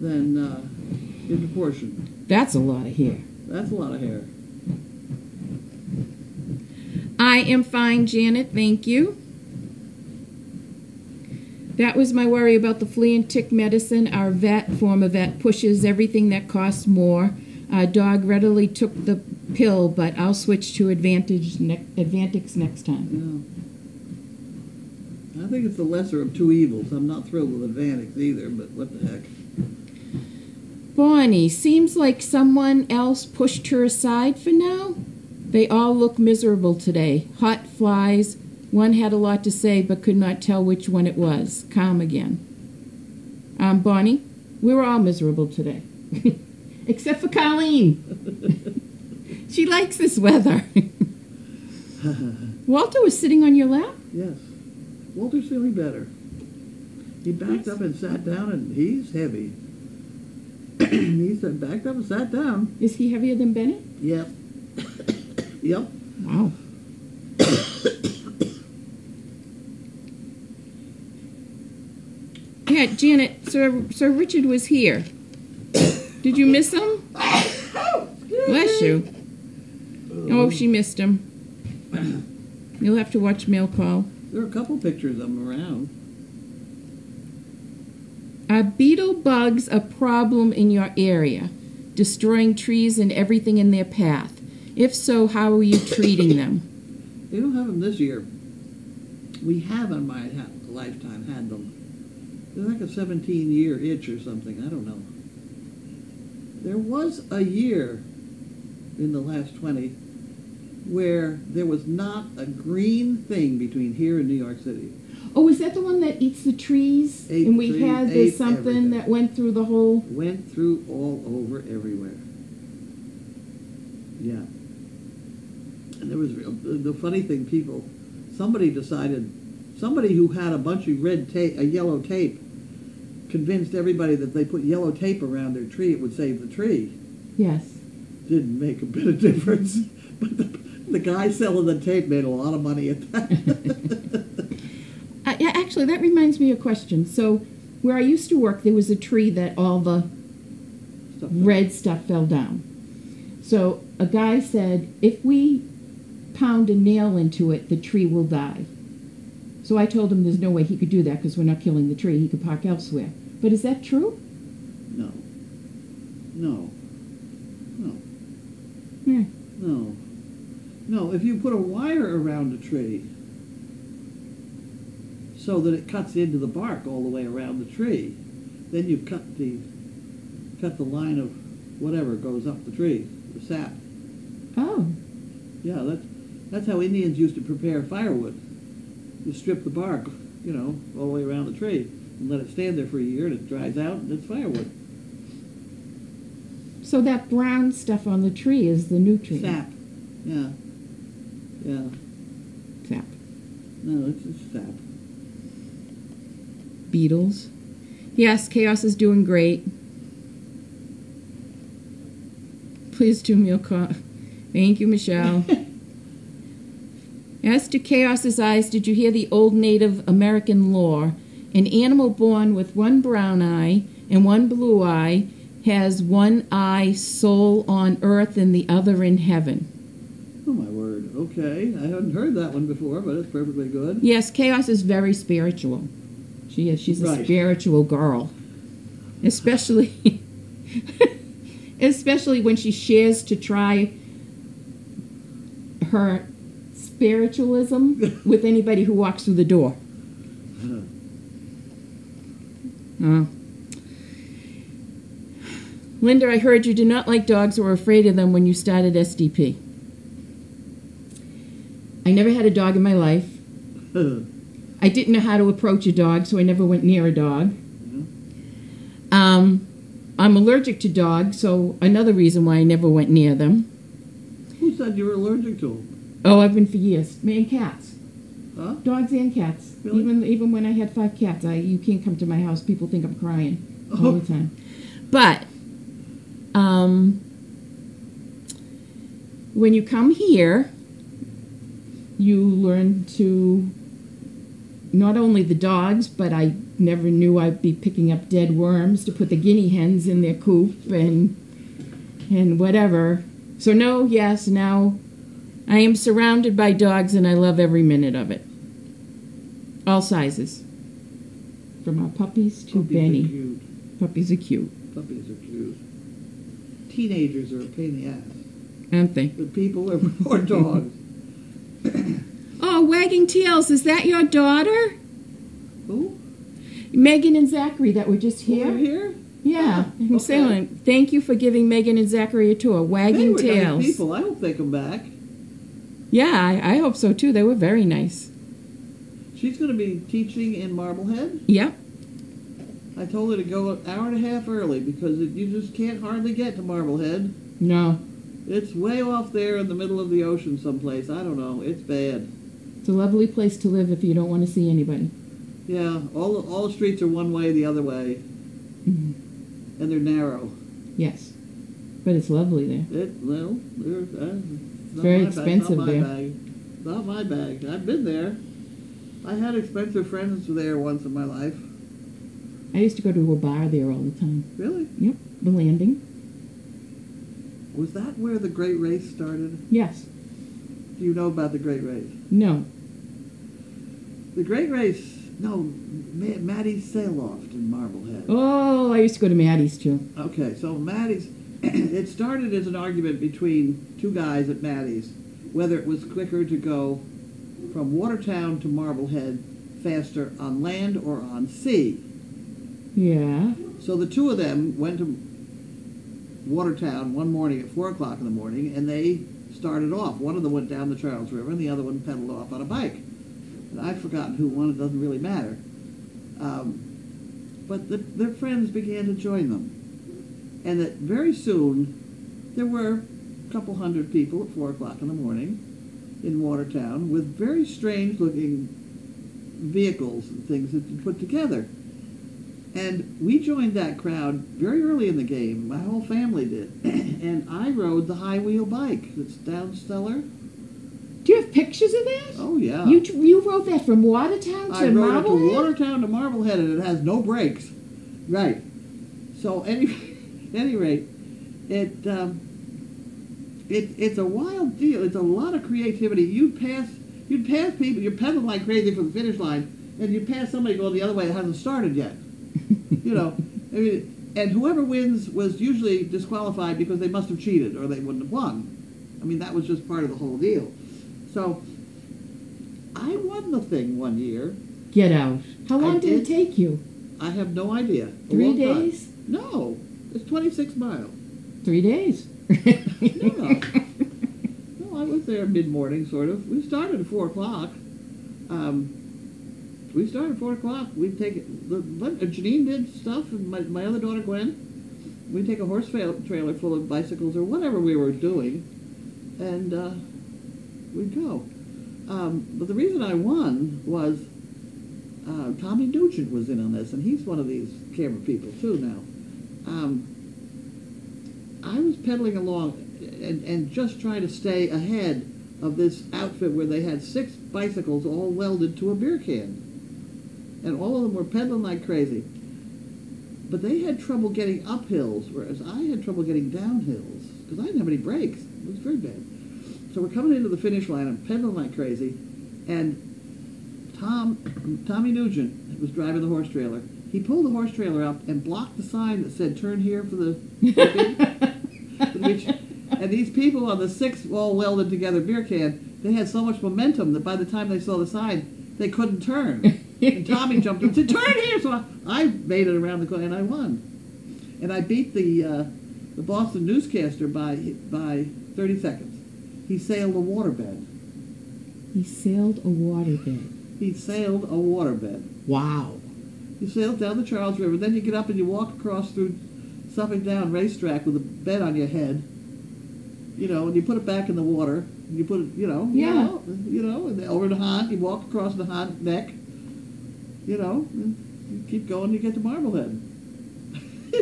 in proportion. That's a lot of hair. That's a lot of hair. I am fine, Janet. Thank you. That was my worry about the flea and tick medicine. Our former vet, pushes everything that costs more. Our dog readily took the pill, but I'll switch to Advantix next time. Yeah. I think it's the lesser of two evils. I'm not thrilled with Advantix either, but what the heck. Bonnie, seems like someone else pushed her aside for now. They all look miserable today. Hot flies. One had a lot to say but could not tell which one it was. Calm again. Bonnie, we were all miserable today. Except for Colleen. She likes this weather. Walter was sitting on your lap? Yes. Walter's feeling better. He backed up and sat down, and he's heavy. He said, backed up and sat down. Is he heavier than Bennett? Yep. Yep. Wow. Yeah, Janet, Sir Richard was here. Did you miss him? Bless you. Oh, she missed him. You'll have to watch Mail Call. There are a couple pictures of them around. Are beetle bugs a problem in your area, destroying trees and everything in their path? If so, how are you treating them? They don't have them this year. We have in my lifetime had them. They're like a 17-year itch or something. I don't know. There was a year in the last 20 where there was not a green thing between here and New York City. Oh, is that the one that eats the trees? Ate And we trees, had ate this something everything. that went through the whole... Went through all over everywhere. Yeah. And there was the funny thing, somebody who had a bunch of yellow tape, convinced everybody that they put yellow tape around their tree, it would save the tree. Yes. Didn't make a bit of difference. But the guy selling the tape made a lot of money at that. Yeah, actually, that reminds me of a question. So, where I used to work, there was a tree that all the red stuff fell down. So, a guy said, if we pound a nail into it, the tree will die. So I told him there's no way he could do that because we're not killing the tree. He could park elsewhere. But is that true? No. No. No. Yeah. No. No, if you put a wire around a tree so that it cuts into the bark all the way around the tree, then you cut the line of whatever goes up the tree, the sap. Oh. Yeah, that's how Indians used to prepare firewood. You strip the bark, all the way around the tree and let it stand there for a year, and it dries out, and it's firewood. So that brown stuff on the tree is the nutrient. Sap. Yeah. Yeah. Sap. No, it's sap. Beetles. Yes, Chaos is doing great. Please do me a call. Thank you, Michelle. As to Chaos's eyes, did you hear the old Native American lore? An animal born with one brown eye and one blue eye has one eye soul on earth and the other in heaven. Oh, my word. Okay. I hadn't heard that one before, but it's perfectly good. Yes, Chaos is very spiritual. She is. She's a Right. spiritual girl. Especially when she shares to try her spiritualism with anybody who walks through the door. Linda, I heard you did not like dogs or were afraid of them when you started SDP. I never had a dog in my life. I didn't know how to approach a dog, so I never went near a dog. I'm allergic to dogs, so another reason why I never went near them. Who said you were allergic to them? Oh, I've been for years. And cats. Huh? Dogs and cats. Really? Even when I had 5 cats, you can't come to my house. People think I'm crying all Oh. the time. But when you come here, you learn to not only the dogs, but I never knew I'd be picking up dead worms to put the guinea hens in their coop and whatever. So now I am surrounded by dogs and I love every minute of it. All sizes. From our puppies to Puppies Benny. are cute. Puppies are cute, Puppies are cute. Teenagers are a pain in the ass. aren't they? The people are more dogs. Oh, Wagging Tails, is that your daughter? Who? Megan and Zachary that were just here. Over here? Yeah, Ah, I'm okay. saying thank you for giving Megan and Zachary a tour. They Wagging were tails. nice people. I hope they come back. Yeah, I hope so too. They were very nice. She's going to be teaching in Marblehead. Yep. I told her to go an hour and a half early because you just can't hardly get to Marblehead. No, It's way off there in the middle of the ocean someplace. I don't know. It's bad. it's a lovely place to live if you don't want to see anybody. Yeah, all the streets are one way the other way, Mhm. and they're narrow. Yes, but it's lovely there. It's not very my bag, expensive not my there. Bag. Not my bag. I've been there. I had expensive friends there once in my life. I used to go to a bar there all the time. Really? Yep, the Landing. Was that where the Great Race started? Yes. Do you know about the Great Race? No. The Great Race, no, Maddie's Sail Loft in Marblehead. Oh, I used to go to Maddie's too. Okay, so Maddie's, it started as an argument between two guys at Maddie's, whether it was quicker to go from Watertown to Marblehead faster on land or on sea. Yeah. So the two of them went to Watertown one morning at 4 o'clock in the morning, and they started off. One of them went down the Charles River, and the other one pedaled off on a bike. And I've forgotten who won. It doesn't really matter. But their friends began to join them. And that very soon, there were a couple hundred people at 4 o'clock in the morning in Watertown with very strange-looking vehicles and things that you put together. And we joined that crowd very early in the game. My whole family did. And I rode the high-wheel bike that's down Stellar. Do you have pictures of that? Oh, yeah. You rode that from Watertown I to rode it Marblehead? to Watertown to Marblehead, and it has no brakes. Right. So, any rate, it's a wild deal. It's a lot of creativity. You'd pass people. You're pedaling like crazy for the finish line, and you pass somebody going the other way that hasn't started yet. You know, I mean, and whoever wins was usually disqualified because they must have cheated or they wouldn't have won. I mean, that was just part of the whole deal. So, I won the thing one year. Get out. How long I did it did. take you? I have no idea. 3 long time. days? No, it's 26 miles. 3 days. No. No, I was there mid-morning, sort of. We started at 4 o'clock. We started at 4 o'clock. We'd take it. Janine did stuff, and my other daughter, Gwen. We'd take a horse trailer full of bicycles or whatever we were doing, and we'd go. But the reason I won was Tommy Nugent was in on this, and he's one of these camera people, too, now. I was pedaling along and just trying to stay ahead of this outfit where they had 6 bicycles all welded to a beer can. And all of them were pedaling like crazy. But they had trouble getting up hills, whereas I had trouble getting down hills, because I didn't have any brakes. It was very bad. So we're coming into the finish line, I'm pedaling like crazy, and Tommy Nugent was driving the horse trailer. He pulled the horse trailer up and blocked the sign that said, "Turn here for the..." And these people on the 6 all welded together beer can, they had so much momentum that by the time they saw the sign, they couldn't turn. And Tommy jumped up and said, "Turn here!" So I made it around the corner and I won. And I beat the Boston newscaster by 30 seconds. He sailed a waterbed. He sailed a waterbed. He sailed a waterbed. Wow. You sail down the Charles River, then you get up and you walk across through Suffolk Down racetrack with a bed on your head, you know, and you put it back in the water, and you put it, you know, and over the Hunt, you walk across the Hunt neck, you know, and you keep going, you get to Marblehead.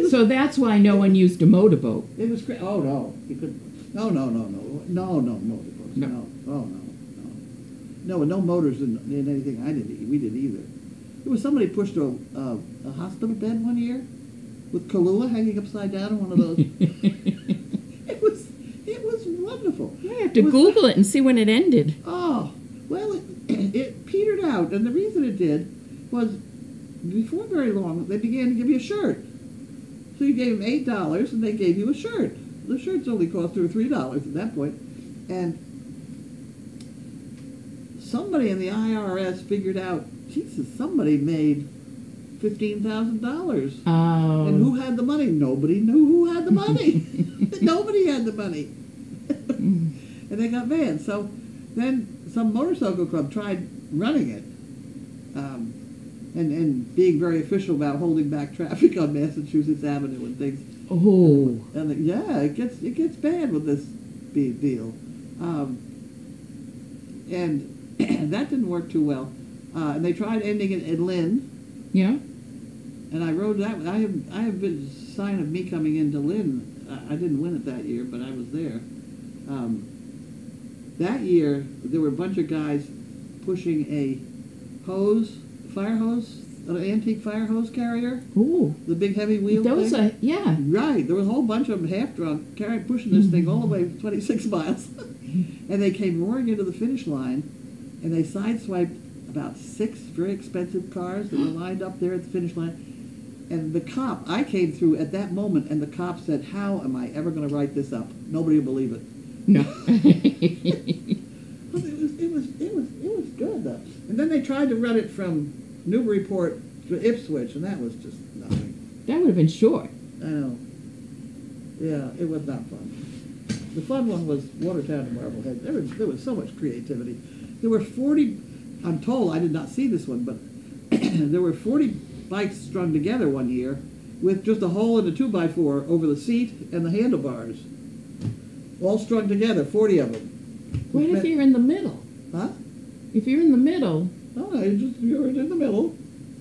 So that's why no one used a motorboat. It was great. Oh, no. You couldn't. No, motorboats. No. No. Oh, no. No, and no motors in anything we did either. There was somebody pushed a hospital bed one year with Kahlua hanging upside down in one of those. It was wonderful. I have to Google it and see when it ended. Oh, well, it petered out, and the reason it did was before very long they began to give you a shirt. So you gave them $8, and they gave you a shirt. The shirts only cost $2 or $3 at that point, and somebody in the IRS figured out Jesus, somebody made $15,000. Oh. And who had the money? Nobody knew who had the money. Nobody had the money. And they got banned. So then some motorcycle club tried running it, and being very official about holding back traffic on Massachusetts Avenue and things. Oh. And it gets bad with this deal. And that didn't work too well. And they tried ending it in Lynn. Yeah. And I rode that. I have been a sign of me coming into Lynn. I didn't win it that year, but I was there. That year, there were a bunch of guys pushing a fire hose, an antique fire hose carrier. Oh. The big heavy wheel Those thing. are, yeah. Right. There was a whole bunch of them half drunk, pushing this thing all the way 26 miles. And they came roaring into the finish line, and they sideswiped about 6 very expensive cars that were lined up there at the finish line. And the cop, I came through at that moment, and the cop said, "How am I ever going to write this up? Nobody will believe it." No. It was good though. And then they tried to run it from Newburyport to Ipswich, and that was just nothing. That would have been short. I know. Yeah, it was not fun. The fun one was Watertown and Marblehead. There was so much creativity. There were 40. I'm told, I did not see this one, but there were 40 bikes strung together one year with just a hole in the 2x4 over the seat and the handlebars. All strung together, 40 of them. What if you're in the middle? Huh? If you're in the middle, Oh, no, you were in the middle.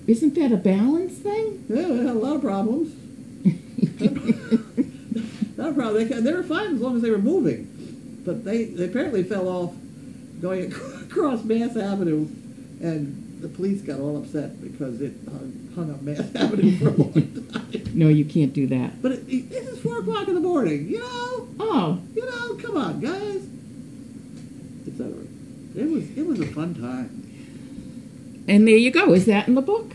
isn't that a balance thing? Yeah, they had a lot of problems. Not a problem. They were fine as long as they were moving. But they apparently fell off going across Mass Avenue, and the police got all upset because it hung up Mass Avenue for a long time. No, you can't do that. But this is 4 o'clock in the morning, Oh. come on, guys. Etc. It was a fun time. And there you go. Is that in the book?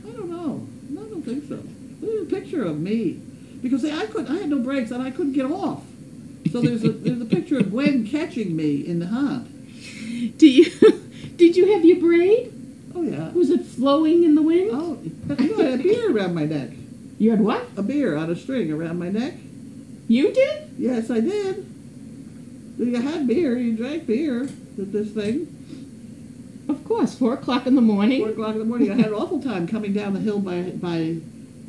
I don't know. I don't think so. There's a picture of me because I had no brakes and I couldn't get off. So there's a picture of Gwen catching me in the hunt. Did you have your braid? Oh yeah. Was it flowing in the wind? Oh, I had a beer around my neck. You had what? A beer on a string around my neck. You did? Yes, I did. You had beer. You drank beer with this thing. Of course. 4 o'clock in the morning. 4 o'clock in the morning. I had an awful time coming down the hill by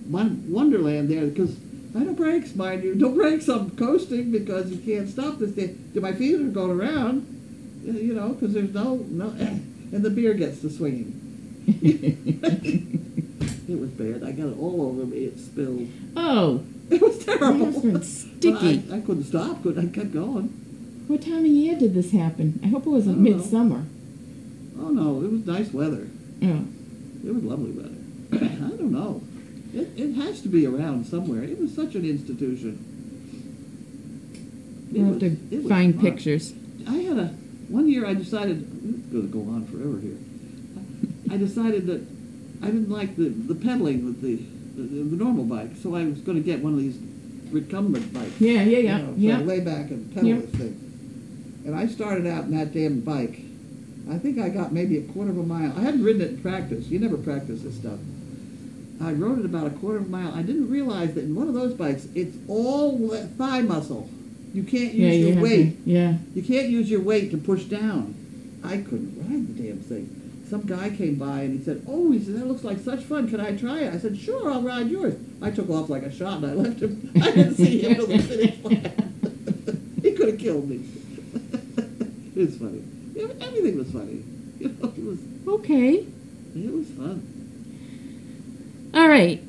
Wonderland there because I had no brakes, mind you. No brakes. I'm coasting because you can't stop this thing. My feet are going around, because there's no, and the beer gets to swinging. It was bad. I got it all over me. It spilled. Oh. It was terrible. That's sticky. But I couldn't stop. I kept going. What time of year did this happen? I hope it wasn't I don't know. midsummer. Oh no, it was nice weather. Oh. It was lovely weather. I don't know. It has to be around somewhere. It was such an institution. We'll have to It was find fun. pictures. I had one year I decided, it's going to go on forever here. I decided that I didn't like the pedaling with the normal bike, so I was going to get one of these recumbent bikes. Yeah. So I lay back and pedal Yeah. this thing. And I started out in that damn bike. I think I got maybe a quarter of a mile. I hadn't ridden it in practice. You never practice this stuff. I rode it about a quarter of a mile. I didn't realize that in one of those bikes, it's all thigh muscle. You can't use your weight. Yeah. You can't use your weight to push down. I couldn't ride the damn thing. Some guy came by and he said, "Oh," he said, "that looks like such fun. Can I try it?" I said, "Sure, I'll ride yours." I took off like a shot and I left him. I didn't see him till the finish line. He could have killed me. It was funny. Everything was funny. It was. Okay. It was fun. All right.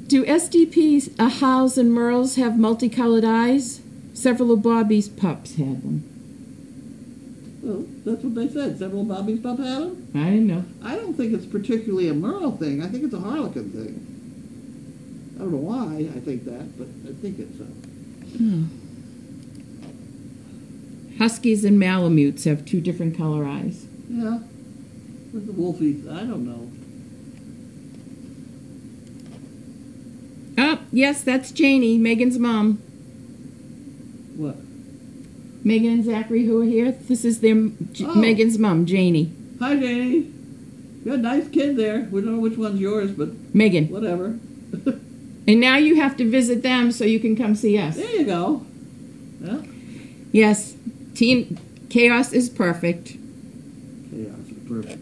Do SDP's Hows and Merles have multicolored eyes? Several of Bobby's pups had them. Well, that's what they said. Several Bobby's pup had them. I didn't know. I don't think it's particularly a Merle thing. I think it's a Harlequin thing. I don't know why I think that, but I think it's so. Huskies and Malamutes have 2 different color eyes. Yeah. With the Wolfies, I don't know. Oh, yes, that's Janie, Megan's mom. What? Megan and Zachary, who are here, this is their Oh. Megan's mom, Janie. Hi, Janie. You got a nice kid there. We don't know which one's yours, but Megan. whatever. And now you have to visit them so you can come see us. There you go. Yeah. Yes, Teen Chaos is perfect. Chaos is perfect.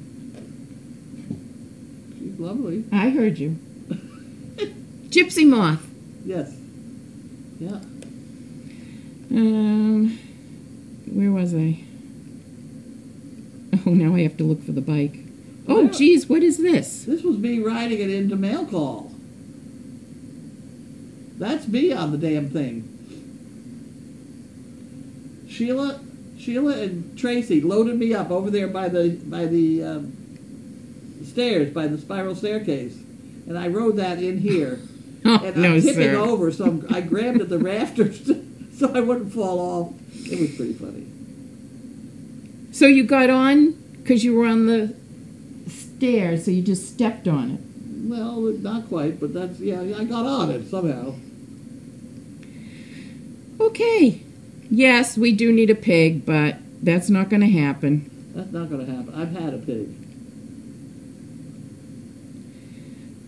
She's lovely. I heard you. Gypsy Moth. Yes. Yeah. Where was I? Oh, now I have to look for the bike. Oh, Wow. geez, what is this? This was me riding it into mail call. That's me on the damn thing. Sheila and Tracy loaded me up over there by the stairs, by the spiral staircase, and I rode that in here. Oh, And no, I'm tipping sir. over, so I grabbed at the rafters so I wouldn't fall off. It was pretty funny. So you got on because you were on the stairs, so you just stepped on it. Well, not quite, but that's, yeah, I got on it somehow. Okay. Yes, we do need a pig, but that's not going to happen. That's not going to happen. I've had a pig.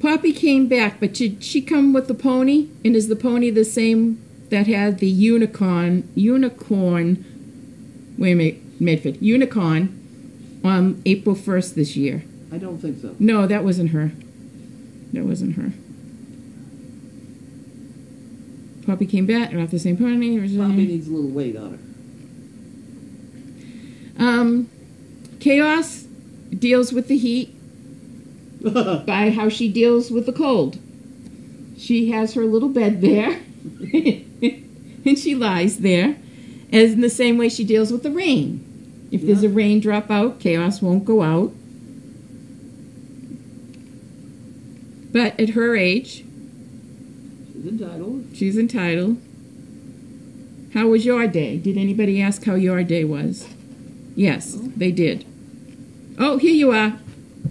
Poppy came back, but did she come with the pony? And is the pony the same that had the unicorn, wait a minute, Medford, unicorn on April 1st this year? I don't think so. No, that wasn't her. That wasn't her. Poppy came back, not the same pony. Poppy needs a little weight on her. Chaos deals with the heat by how she deals with the cold. She has her little bed there, and she lies there, as in the same way she deals with the rain. If there's a raindrop out, Chaos won't go out. But at her age, She's entitled. she's entitled. How was your day? Did anybody ask how your day was? Yes, they did. Oh, here you are.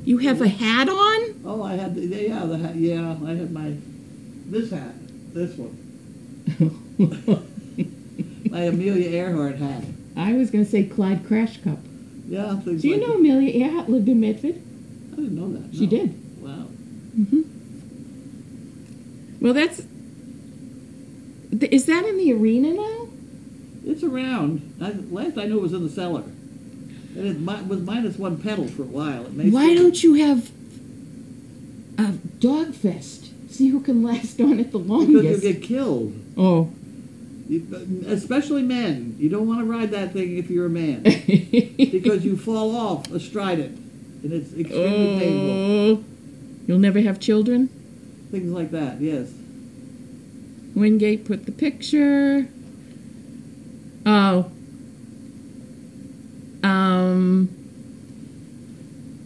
You have a hat on? Oh, I had the hat. Yeah, I had this hat, this one, my Amelia Earhart hat. I was going to say Clyde Crash Cup. Yeah, things Do you like know that. Amelia Earhart lived in Medford? I didn't know that. She no. did. Wow. Well, is that in the arena now? It's around. Last I knew it was in the cellar. And it was minus one pedal for a while. It may Why still- don't you have a dog fest? See who can last on it the Because longest. you get killed. Oh. Especially men. You don't want to ride that thing if you're a man. Because you fall off astride it. And it's extremely painful. Oh. You'll never have children? Things like that, yes. Wingate put the picture. Oh.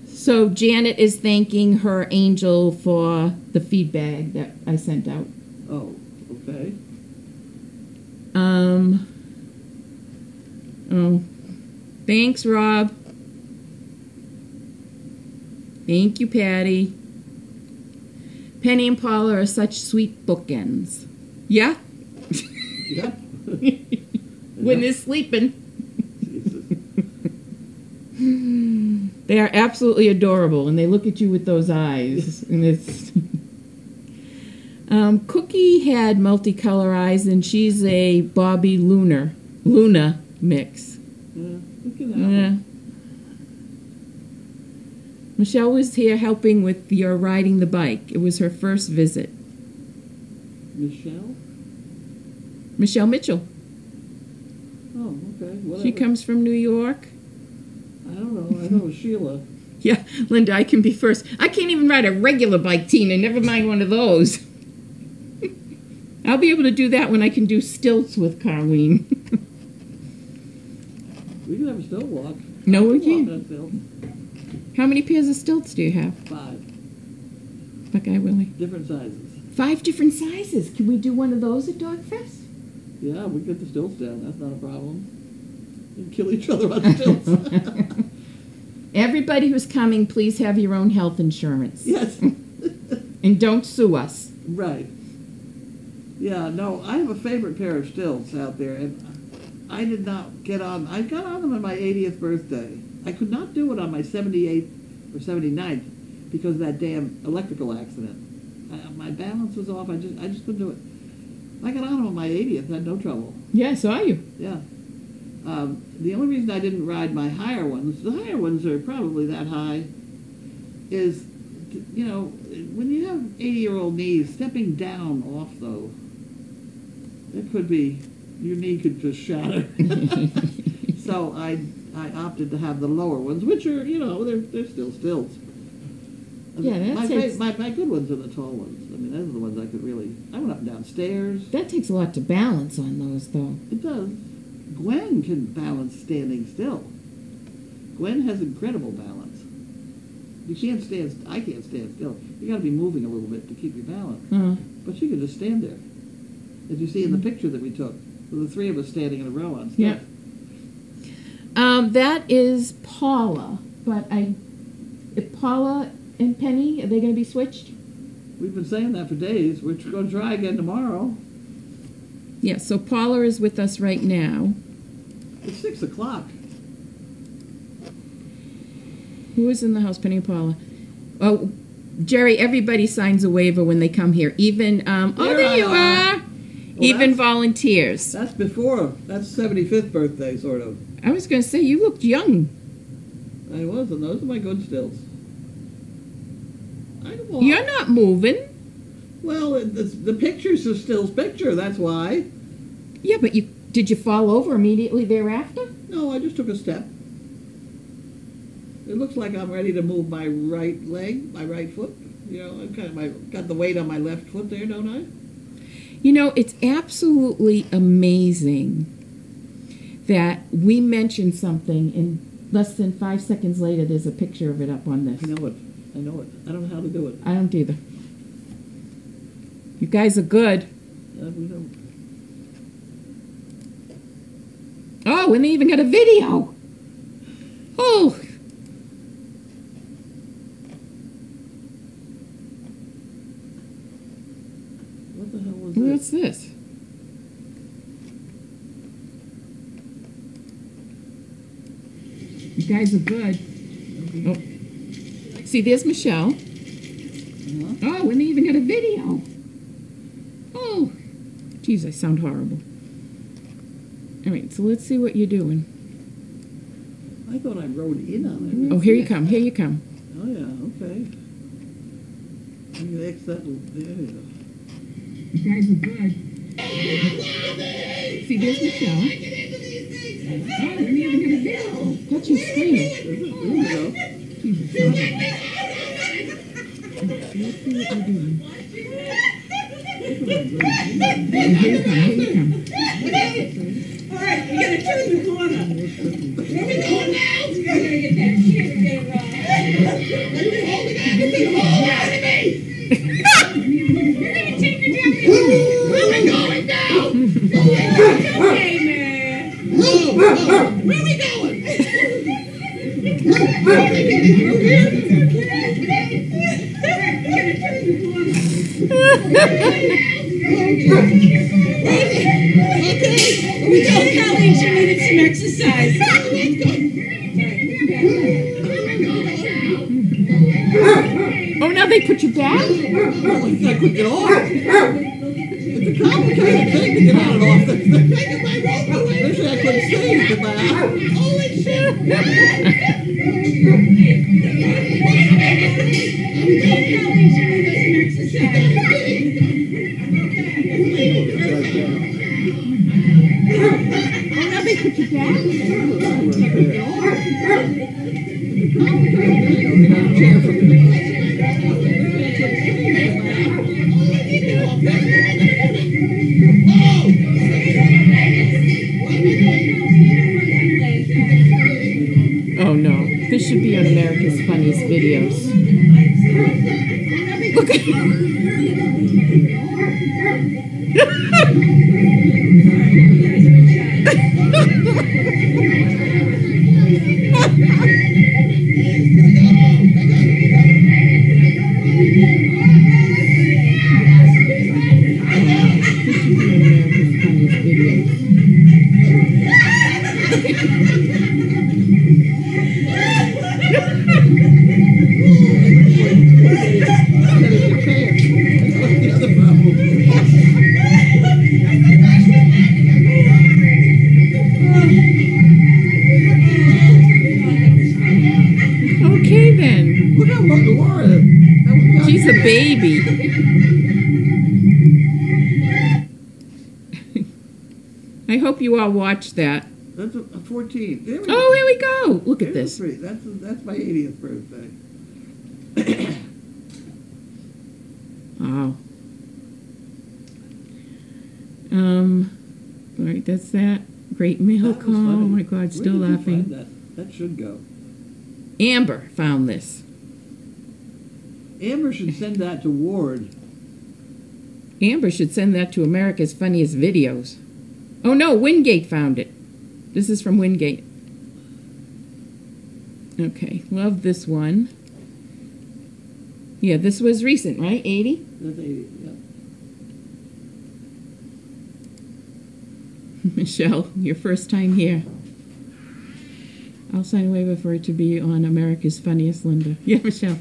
So Janet is thanking her angel for the feedback that I sent out. Oh, okay. Oh. Thanks, Rob. Thank you, Patty. Penny and Paula are such sweet bookends. Yeah? Yeah. When they're sleeping. Jesus. They are absolutely adorable, and they look at you with those eyes. And it's Cookie had multicolor eyes, and she's a Bobby Luna mix. Yeah, look at that. Yeah. Michelle was here helping with your riding the bike. It was her first visit. Michelle? Michelle Mitchell. Oh, okay. Whatever. She comes from New York. I don't know. I know it was Sheila. Yeah, Linda, I can be first. I can't even ride a regular bike, Tina, never mind one of those. I'll be able to do that when I can do stilts with Carlene. We can have a still walk. No, we Walk can't. on still. How many pairs of stilts do you have? 5 Okay, Willie. different sizes. 5 different sizes. Can we do one of those at Dog Fest? Yeah, we get the stilts down. That's not a problem. We can kill each other on stilts. Everybody who's coming, please have your own health insurance. Yes. And don't sue us. Right. Yeah, no, I have a favorite pair of stilts out there, and I did not get on. I got on them on my 80th birthday. I could not do it on my 78th or 79th, because of that damn electrical accident. My balance was off. I just couldn't do it. I got on them on my 80th. Had no trouble. Yeah, I saw you. Yeah. The only reason I didn't ride my higher ones, the higher ones are probably that high, is, you know, when you have 80-year-old knees, stepping down off those, it could be, your knee could just shatter. So I opted to have the lower ones, which are, you know, they're still stilts. Yeah, that takes... my good ones are the tall ones. I mean, those are the ones I could really... I went up and down stairs. That takes a lot to balance on those, though. It does. Gwen can balance standing still. Gwen has incredible balance. You can't stand... I can't stand still. You got to be moving a little bit to keep your balance. Uh-huh. But she can just stand there. As you see in the picture that we took, with the three of us standing in a row on stuff. Yeah. That is Paula, but Paula and Penny, are they going to be switched? We've been saying that for days. We're going to try again tomorrow. Yeah, so Paula is with us right now. It's 6 o'clock. Who is in the house, Penny and Paula? Oh, Jerry, everybody signs a waiver when they come here. Even, there you are! Well, Even volunteers. That's before. That's 75th birthday, sort of. I was going to say, you looked young. I was, and those are my good stills. I don't want... You're not moving. Well, the picture's a stills picture, that's why. Yeah, but did you fall over immediately thereafter? No, I just took a step. It looks like I'm ready to move my right leg, my right foot. You know, I've kind of got the weight on my left foot there, don't I? You know, it's absolutely amazing that we mentioned something and less than 5 seconds later there's a picture of it up on this. I know it. I know it. I don't know how to do it. I don't either. You guys are good. We don't. Oh, and they even got a video. Oh. What the hell was What's this? this? You guys are good. Oh. See, there's Michelle. Oh, and they even got a video. Oh. Geez, I sound horrible. All right, so let's see what you're doing. I thought I rode in on it. Oh, here you come. Here you come. Oh, yeah, okay. You can X that. There you go. You guys are good. See, there's Michelle. Oh, and you even got a video. Got you screaming. There you go. Jesus. Let's see what you're doing. Here you come. Here you come. All right, we gotta turn the corner. Where we going now? We gotta get that shit together. What are you holding on? Get the hole out of me! You're gonna take me down. Where we going now? Okay, man. Where we going? We getting through here? We gotta turn the corner. Okay, we Tell colleagues you needed some exercise. Oh, now they put you down? I couldn't get off. It's a complicated thing to get on and off this thing. Taking my rope away. Wish I could save the man. Holy shit. Tell colleagues you needed some exercise. Oh, now they put you down? They got a chair for me. Oh, no. This should be on America's Funniest Videos. Look at Laura, She's a baby. I hope you all watched that. That's a 14. There we go. Oh, here we go. Look at There's this. a 3. That's my 80th birthday. Wow. All right, that's that. Great mail That was call. Oh funny. my God, Where still did you laughing. find that should go. Amber found this. Amber should send that to Ward. Amber should send that to America's Funniest Videos. Oh no, Wingate found it. This is from Wingate. Okay, love this one. Yeah, this was recent, right? 80? That's 80, yeah. Michelle, your first time here. I'll sign a waiver for it to be on America's Funniest, Linda. Yeah, Michelle.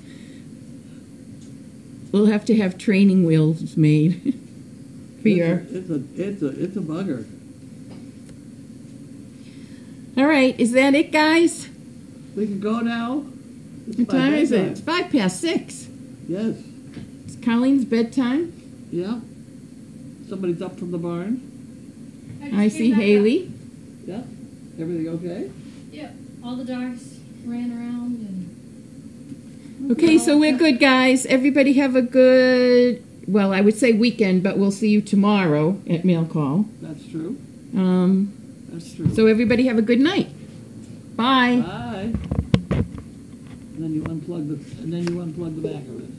We'll have to have training wheels made for your... It's a bugger. All right, is that it, guys? We can go now. It's What my time is it? bedtime. It's 5 past 6. Yes. It's Colleen's bedtime. Yeah. Somebody's up from the barn. I see Haley. Yeah. Everything okay? Yep, all the dogs ran around and Okay, so we're good, guys. Everybody have a good, well, I would say weekend, but we'll see you tomorrow at mail call. That's true. That's true. So everybody have a good night. Bye. Bye. And then you unplug the back of it.